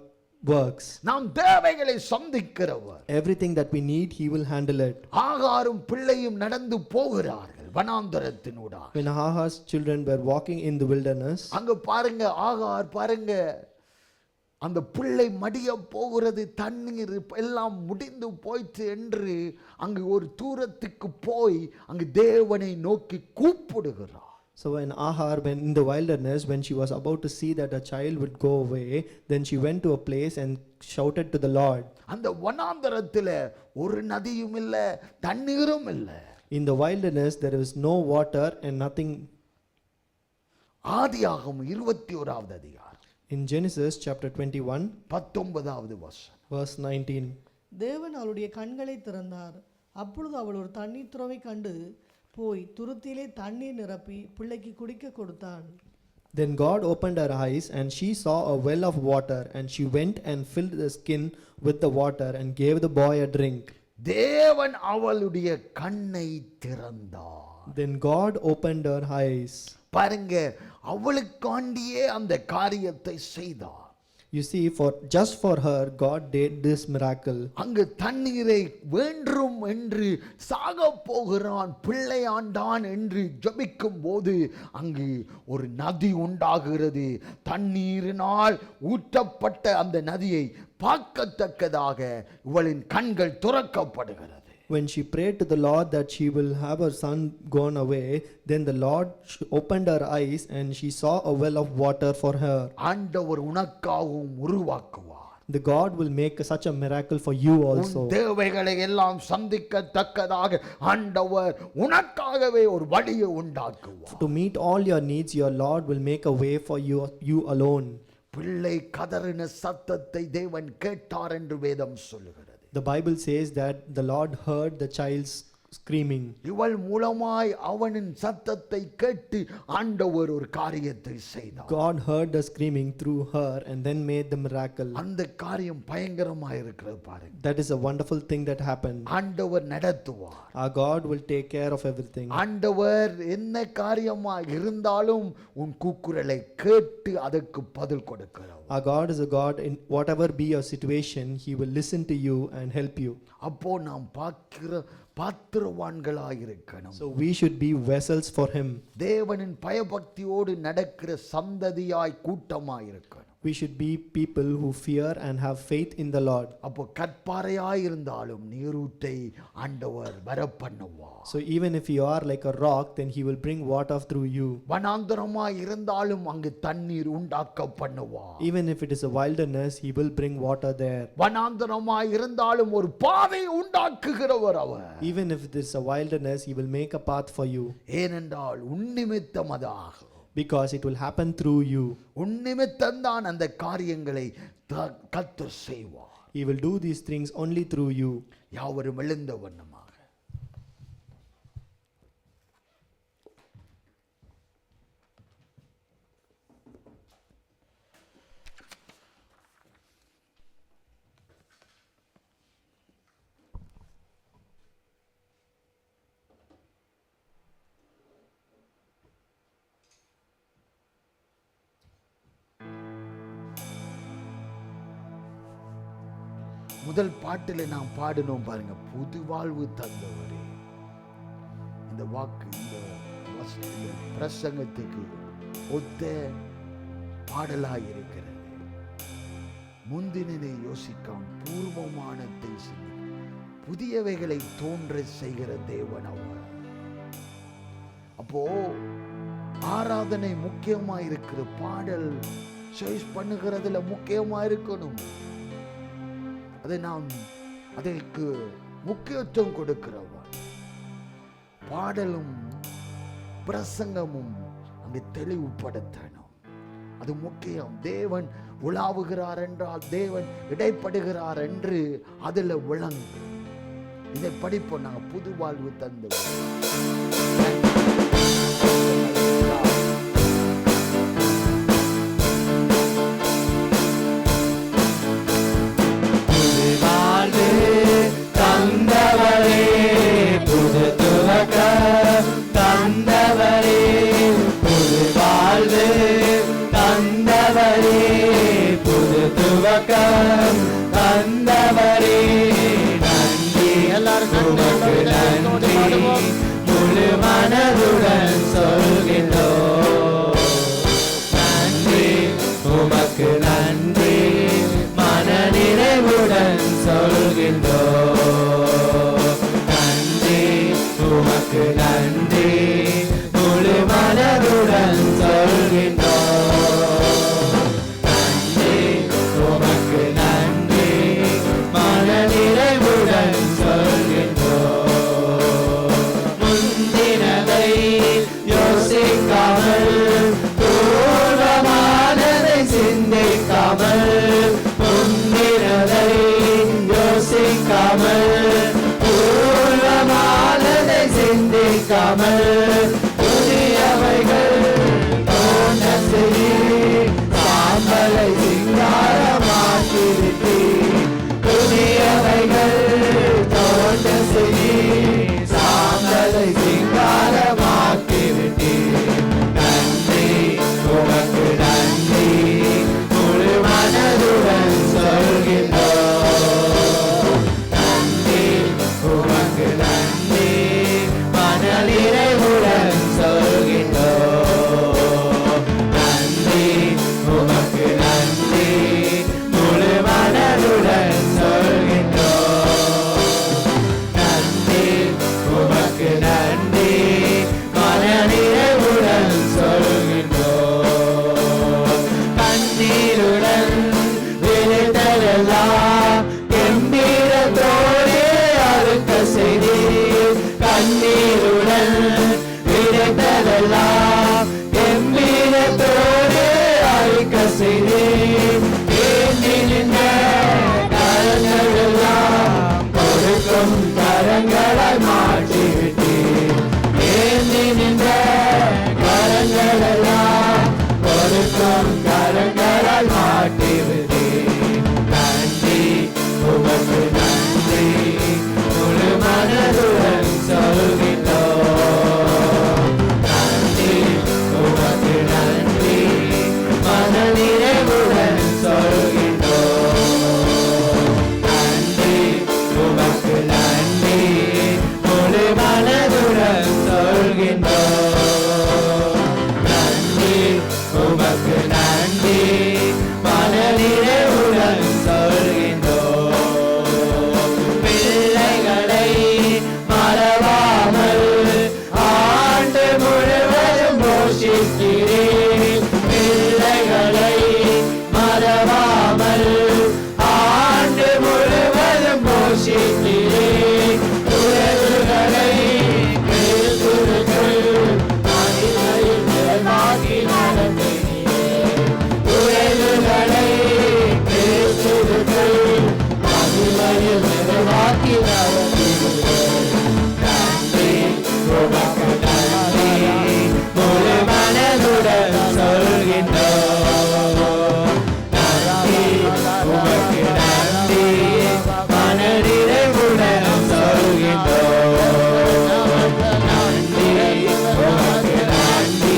works. நாம் தேவைகளை சந்திக்கிறவர். Everything that we need, he will handle it. ஆகாரும் பிள்ளையும் நடந்து போகிறார்கள் வனாந்தரத்தினூடாக. When Hagar's children were walking in the wilderness, அங்க பாருங்க, ஆகார் பாருங்க, அந்த பிள்ளை மடிய போகிறது, தண்ணீர் எல்லாம் முடிந்து போயிற்று என்று அங்கு ஒரு தூரத்துக்கு போய் அங்கு தேவனை நோக்கி கூப்பிடுகிறார். So when Ahar, when in the wilderness, when she was about to see that a child would go away, then she went to a place and shouted to the Lord. அந்த வனாந்தரத்துல ஒரு நதியும் இல்ல, தண்ணீரும் இல்ல. In the wilderness there was no water and nothing. ஆதியாகமம் 21வது அதிகாரம் In Genesis chapter 21 19வது வசனம். verse 19. தேவன் அவளுடைய கண்களை திறந்தார். அப்பொழுது அவள் ஒரு தண்ணீர் துறவை கண்டு போய் துருத்தியிலே தண்ணீர் நிரப்பி பிள்ளைக்கு குடிக்க கொடுத்தான். Then God opened her eyes, and she saw a well of water, and she went and filled the skin with the water and gave the boy a drink. தேவன் அவளுடைய கண்ணை திறந்தார். Then God opened her eyes. பாருங்க, அவளுக்காண்டியே அந்த காரியத்தை செய்தார். You see, just for her, God did this miracle. அங்கு தண்ணீரை வேண்டும் என்று சாக போகிறான் பிள்ளையாண்டான் என்று ஜெபிக்கும் போது அங்கு ஒரு நதி உண்டாகிறது. தண்ணீரினால் ஊற்றப்பட்ட அந்த நதியை பார்க்கத்தக்கதாக இவளின் கண்கள் துறக்கப்படுகிறது. When she prayed to the Lord that she will have her son gone away, then the Lord opened her eyes and she saw a well of water for her. ஆண்டவர் உனக்காகவும் உருவாக்குவார். The God will make such a miracle for you also. தேவைகளை எல்லாம் சந்திக்கத்தக்கதாக ஆண்டவர் உனக்காகவே ஒரு வழியை உண்டாக்குவார். To meet all your needs, your Lord will make a way for you alone. பிள்ளை கதறின சத்தத்தை தேவன் கேட்டார் என்று வேதம் சொல்லுகிறது. The Bible says that the Lord heard the child's screaming. இவள் மூலமாய் அவனின் சத்தத்தை கேட்டு ஆண்டவர் ஒரு காரியத்தை செய்தார். God heard the screaming through her and then made the miracle. அந்த காரியம் பயங்கரமாக இருக்கிறது பாருங்க. That is a wonderful thing that happened. ஆண்டவர் நடத்துவார். Our God will take care of everything. ஆண்டவர் என்ன காரியமாக இருந்தாலும் உன் கூக்குரலை கேட்டு அதற்கு பதில் கொடுக்கிறார். Our God is a God, in whatever be your situation, He will listen to you and help you. அப்போ நாம் பாத்திரவான்களாயிருக்கணும். So we should be vessels for Him. தேவனின் பயபக்தியோடு நடக்கிற சந்ததியாய் கூட்டமாயிருக்கணும். We should be people who fear and have faith in the Lord. அப்போ கற்பாறையாய் இருந்தாலும் நீரூற்றை ஆண்டவர் வரப்பண்ணுவார். So even if you are like a rock, then He will bring water through you. வனாந்தரமாய் இருந்தாலும் அங்கு தண்ணீர் உண்டாக்க பண்ணுவார். Even if it is a wilderness, He will bring water there. வனாந்தரமாய் இருந்தாலும் ஒரு பாதை உண்டாக்குகிறவர் அவர். Even if it is a wilderness, He will make a path for you. ஏனென்றால் உன்னிமித்தம் அது ஆகும். Because it will happen through you. உன்னிமித்தம் தான் அந்த காரியங்களை கர்த்தர் செய்வார். He will do these things only through you. யாவரும் எழுந்த வண்ணமாக முதல் பாட்டில் நாம் பாடினோம் பாருங்க, புது வாழ்வு தந்தவரே. இந்த வாக்கு இந்த பிரசங்கத்துக்கு ஒத்த பாடலாய் இருக்கிறது. முந்தினதை யோசிக்காம பூர்வமானத்தை சிந்தி புதியவைகளை தோன்ற செய்கிற தேவன் அவர். அப்போ ஆராதனை முக்கியமா இருக்கிற, பாடல் சாய்ஸ் பண்ணுகிறதுல முக்கியமா இருக்கணும். அதை நாம் அதற்கு முக்கியத்துவம் கொடுக்கிறவன். பாடலும் பிரசங்கமும் அங்கு தெளிவுபடுத்தணும். அது முக்கியம். தேவன் உலாவுகிறார் என்றால், தேவன் இடைப்படுகிறார் என்று அதுல விளங்கு. இதை படிப்போம் நாங்கள். புது வாழ்வு தந்தவர். முழு மனதுடன் சொல்கின்றோம் நன்றி, உமக்கு நன்றி, மன நிறைவுடன் சொல்கின்றோம் நன்றி, உமக்கு நன்றி, முழு மனதுடன் செய்தேன். ஏந்தி நின்ற கரங்கள் எல்லாம் கொடுக்கும் கரங்களாய் மாற்றிவிட்டேன். ஏந்தி நின்ற கரங்கள் எல்லாம் கொடுக்கும் கரங்களாய் மாற்றிவிட்டேன். நன்றி உமக்கு நன்றி முழு மனதுடன் சொல்கின்றோம். நன்றி உமக்கு நன்றி மனநிறைவுடன் சொல்கின்றோம். நன்றி உமக்கு நன்றி முழு மனதுடன் சொல்கின்றோம். நன்றி உமக்கு நன்றி மனநிறைவுடன் சொல்கின்றோம். பிள்ளைகளை மறவாமல் ஆண்டு முழுவதும் போஷிக்கிறேன். பிள்ளைகளை மறவாமல் ஆண்டு முழுவதும் போஷிக்கிறேன். உறவுகளை கிறிஸ்துவுக்குள் மகிமையில் நிறைவாக்கி நடத்துகிறேன். உறவுகளை கிறிஸ்துவுக்குள் மகிமையில் நிறைவாக்கி நடத்துகிறேன். நன்றி உமக்கு நன்றி முழு மனதுடன் சொல்கின்றோம். நன்றி உமக்கு நன்றி மனநிறைவுடன் சொல்கின்றோம். நன்றி உமக்கு நன்றி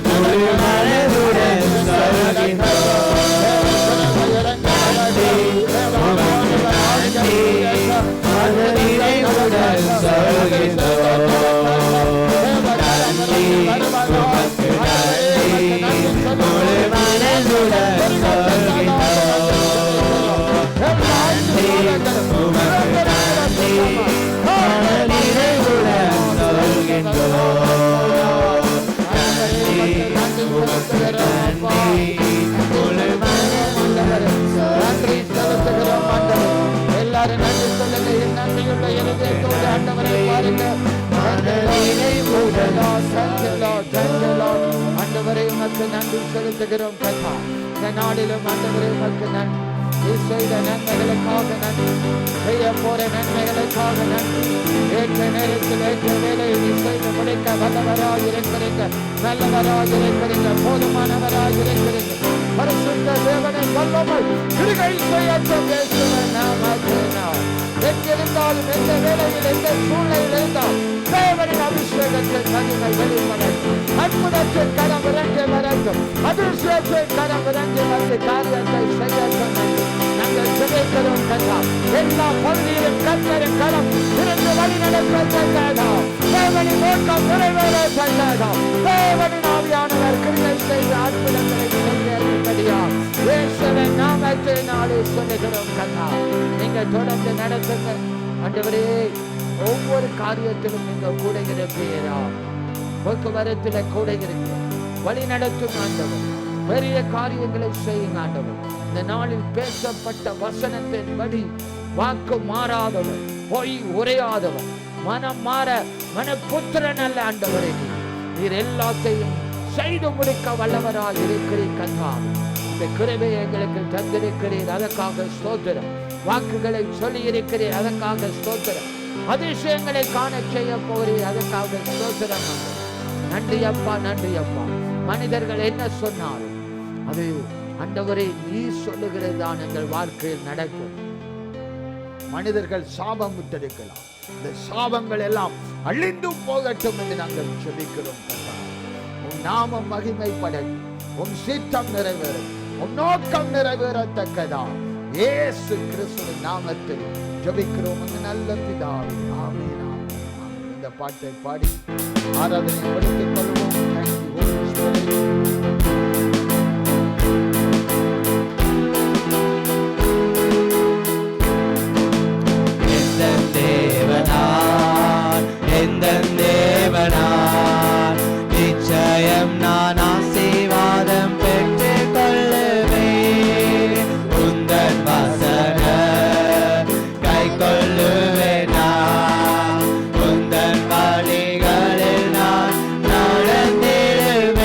முழு மனதுடன் சொல்கின்றோம். நன்றி உமக்கு நன்றி மனநிறைவுடன் சொல்கின்றோம். நன்றி உமக்கு நன்றி முழு மனதுடன் சொல்கின்றோம். நன்றி உமக்கு நன்றி மனநிறைவுடன் சொல்கின்றோம். நன்றி உமக்கு நன்றி முழு மனதுடன் சொல்கின்றோம். எல்லாரும் நன்றி சொல்லுங்க. என் நன்றியுள்ள இருதயத்தோடு ஆண்டவரை பாருங்க. ஆண்டவரை உமக்கு நன்றி செலுத்துகிறோம். கதா இந்த நாளிலும் ஆண்டவரை உமக்கு நன்றி. நீ செய்த நன்மைகளுக்காக நன்றி. செய்ய போற நன்மைகளுக்காக நன்றி. ஏற்ற நேரத்தில் ஏற்ற வேலையை நீ செய்து முடிக்க வல்லவராக இருக்கிறீங்க. நல்லவராக இருக்கிறீங்க. போதுமானவராக இருக்கிறீங்க. பரிசுத்த தேவனை வல்லமை கிருபை செய்யற்ற இயேசுவின் நாமத்தினால் எங்கிருந்தாலும் எந்த வேளையில் எந்த சூழ்நிலையில் இருந்தால் தேவனின் அபிஷேகத்தின் மகிமை வெளிப்படட்டும். அற்புதத்தின் கரம் இறங்கி வரட்டும். அதிசயத்தின் கரம் இறங்கி வந்து காரியத்தை செய்யட்டும். நாங்கள் ஜெபிக்கிறோம் கர்த்தா. எல்லா பகுதியிலும் கர்த்தரின் கரம் இருந்து வழி நடத்த தந்ததாம். தேவனின் நோக்கம் நிறைவேற தந்ததாம். தேவனின் ஆவியானவர் கிரியை செய்த அற்புதங்களை செய்தியா இயேசுவின் நாமத்தினாலே சொல்லுகிறோம் கர்த்தா. நீங்க தொடர்ந்து நடத்துங்க ஆண்டவரே. ஒவ்வொரு காரியத்திலும் நீங்க கூட இருப்பீரா. போக்குவரத்துல கூட இருங்க. வழி நடத்தும் ஆண்டவர். பெரிய காரியங்களை செய்யுங்க ஆண்டவர். இந்த நாளில் பேசப்பட்ட வசனத்தின்படி வாக்கு மாறாதவர், பொய் உரையாதவர், மனம் மாற மனப்புத்திரன் அல்ல ஆண்டவரே. நீர் எல்லாத்தையும் செய்து முடிக்க வல்லவரால் இருக்கிறீர் கர்த்தா. இந்த கிருபையை எங்களுக்கு தந்திருக்கிறீர், அதற்காக ஸ்தோத்திரம். வாக்குகளை சொல்லி இருக்கிறீர், அதற்காக ஸ்தோத்திரம். அதிசயங்களை காண செய்ய போகிறீர், அதற்காக ஸ்தோத்திரம். நன்றி அப்பா, நன்றி அப்பா. மனிதர்கள் என்ன சொன்னாலும் அது ஆண்டவரே நீர் சொல்லுகிறது தான் எங்கள் வாழ்க்கையில் நடக்கும். மனிதர்கள் சாபம் விட்டிருக்கலாம். இந்த சாபங்கள் எல்லாம் அழிந்து போகட்டும் என்று நாங்கள் ஜெபிக்கிறோம். உன் நாமம் மகிமைப்படட்டும். உன் சித்தம் நிறைவேறும். உன் நோக்கம் நிறைவேறத்தக்கதா இயேசு கிறிஸ்துவின் நாமத்தில் ஜெபிக்கிறோம் நல்ல பிதாவே. ஆமென், ஆமென், ஆமென். இந்த பாட்டை பாடி ஆராதனை படுத்திக் கொள்வோம். தேவனார் நிச்சயம் நான் ஆசீர்வாதம் பெற்றுக் கொள்ளுவேன். உந்தன் வசன கை கொள்ளுவேன். உந்தன் வழிகளில் நான் நடந்திடுவேன்.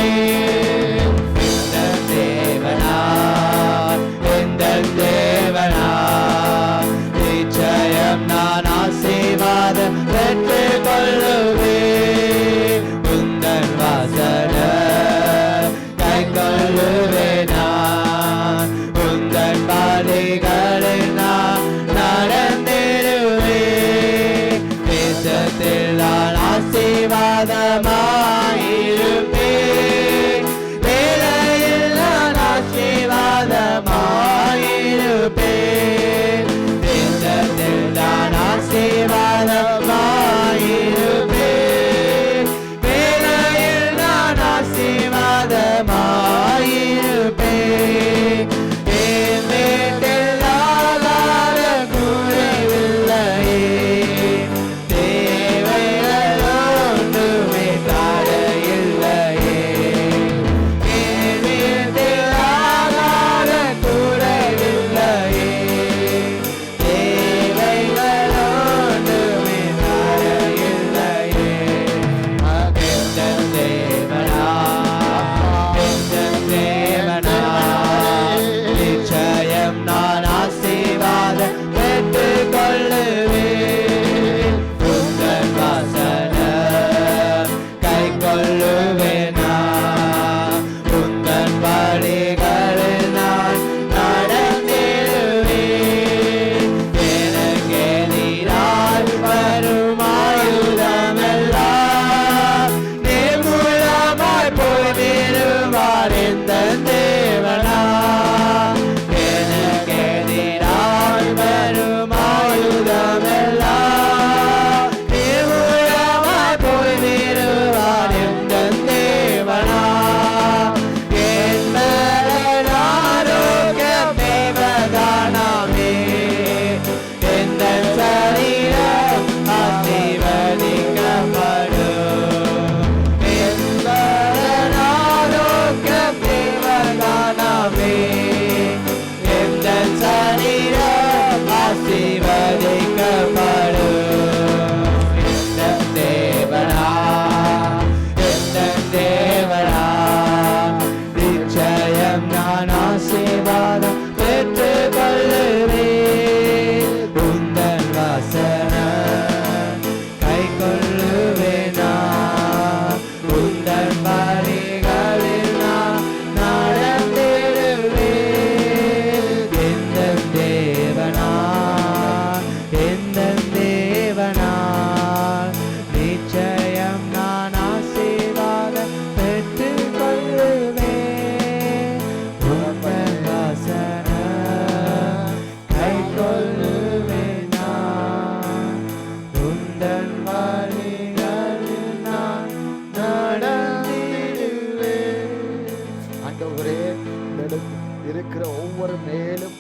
இருக்கிற ஒவ்வொரு மேலும்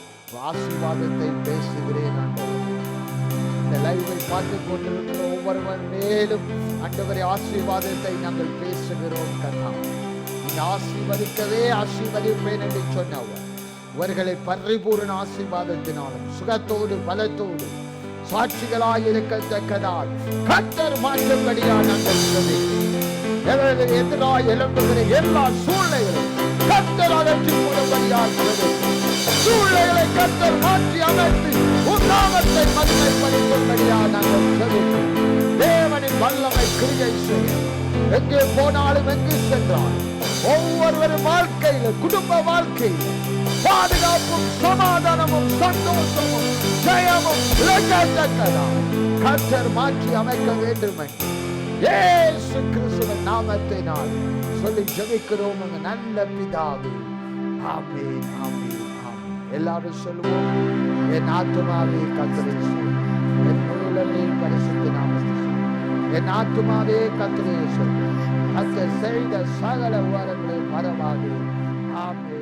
ஆசீர்வாதத்தை பேசுகிறேன் ஆண்டவரே. இந்த லைவை பார்த்து கொண்டிருக்கிற ஒவ்வொருவர் மேலும் ஆண்டவரே ஆசீர்வாதத்தை நாங்கள் பேசுகிறோம் கதா. நீங்க ஆசீர்வதிக்கவே ஆசீர்வதிப்பேன் என்று சொன்னவர் அவர்களை பரிபூர்ண ஆசீர்வாதத்தினாலும் சுகத்தோடு பலத்தோடு சாட்சிகளாய் இருக்கத்தக்கதால் கர்த்தர் மாற்றும்படியா நாங்கள் சொல்லுகிறோம். எதிராக எழும்புகிற எல்லா சூழ்நிலைகளும் கர்த்தர் அகற்றி போடும்படியாக சூழ்நிலைகளை கர்த்தர் மாற்றி அமைத்து உன்னாமத்தை மகிமைப்படுத்தும்படியாக நாங்கள் சொல்லுகிறோம். தேவனின் வல்லமை கிரியை செய்யும். எங்கே போனாலும் எங்கு சென்றால் ஒவ்வொருவரும் வாழ்க்கையில் குடும்ப வாழ்க்கையில் பாதுகாப்பும் சமாதானமும் சந்தோஷமும் ஜெயமும் கர்த்தர் மாற்றி அமைக்க வேண்டும் என்று இயேசு கிறிஸ்துவின் நாமத்தினால் சொல்லி ஜெபிக்கிறோம் எங்கள் நல்ல பிதாவே. ஆமென், ஆமென், ஆமென். எல்லாரும் சொல்லுவோம். என் ஆத்துமாவே கர்த்தரை சொல், என் முழுமே பரிசுத்த நாமத்தை சொல். என் ஆத்துமாவே கர்த்தரை சொல், கர்த்தர் செய்த சகல உபகாரங்களை மறவாதே. ஆமென்.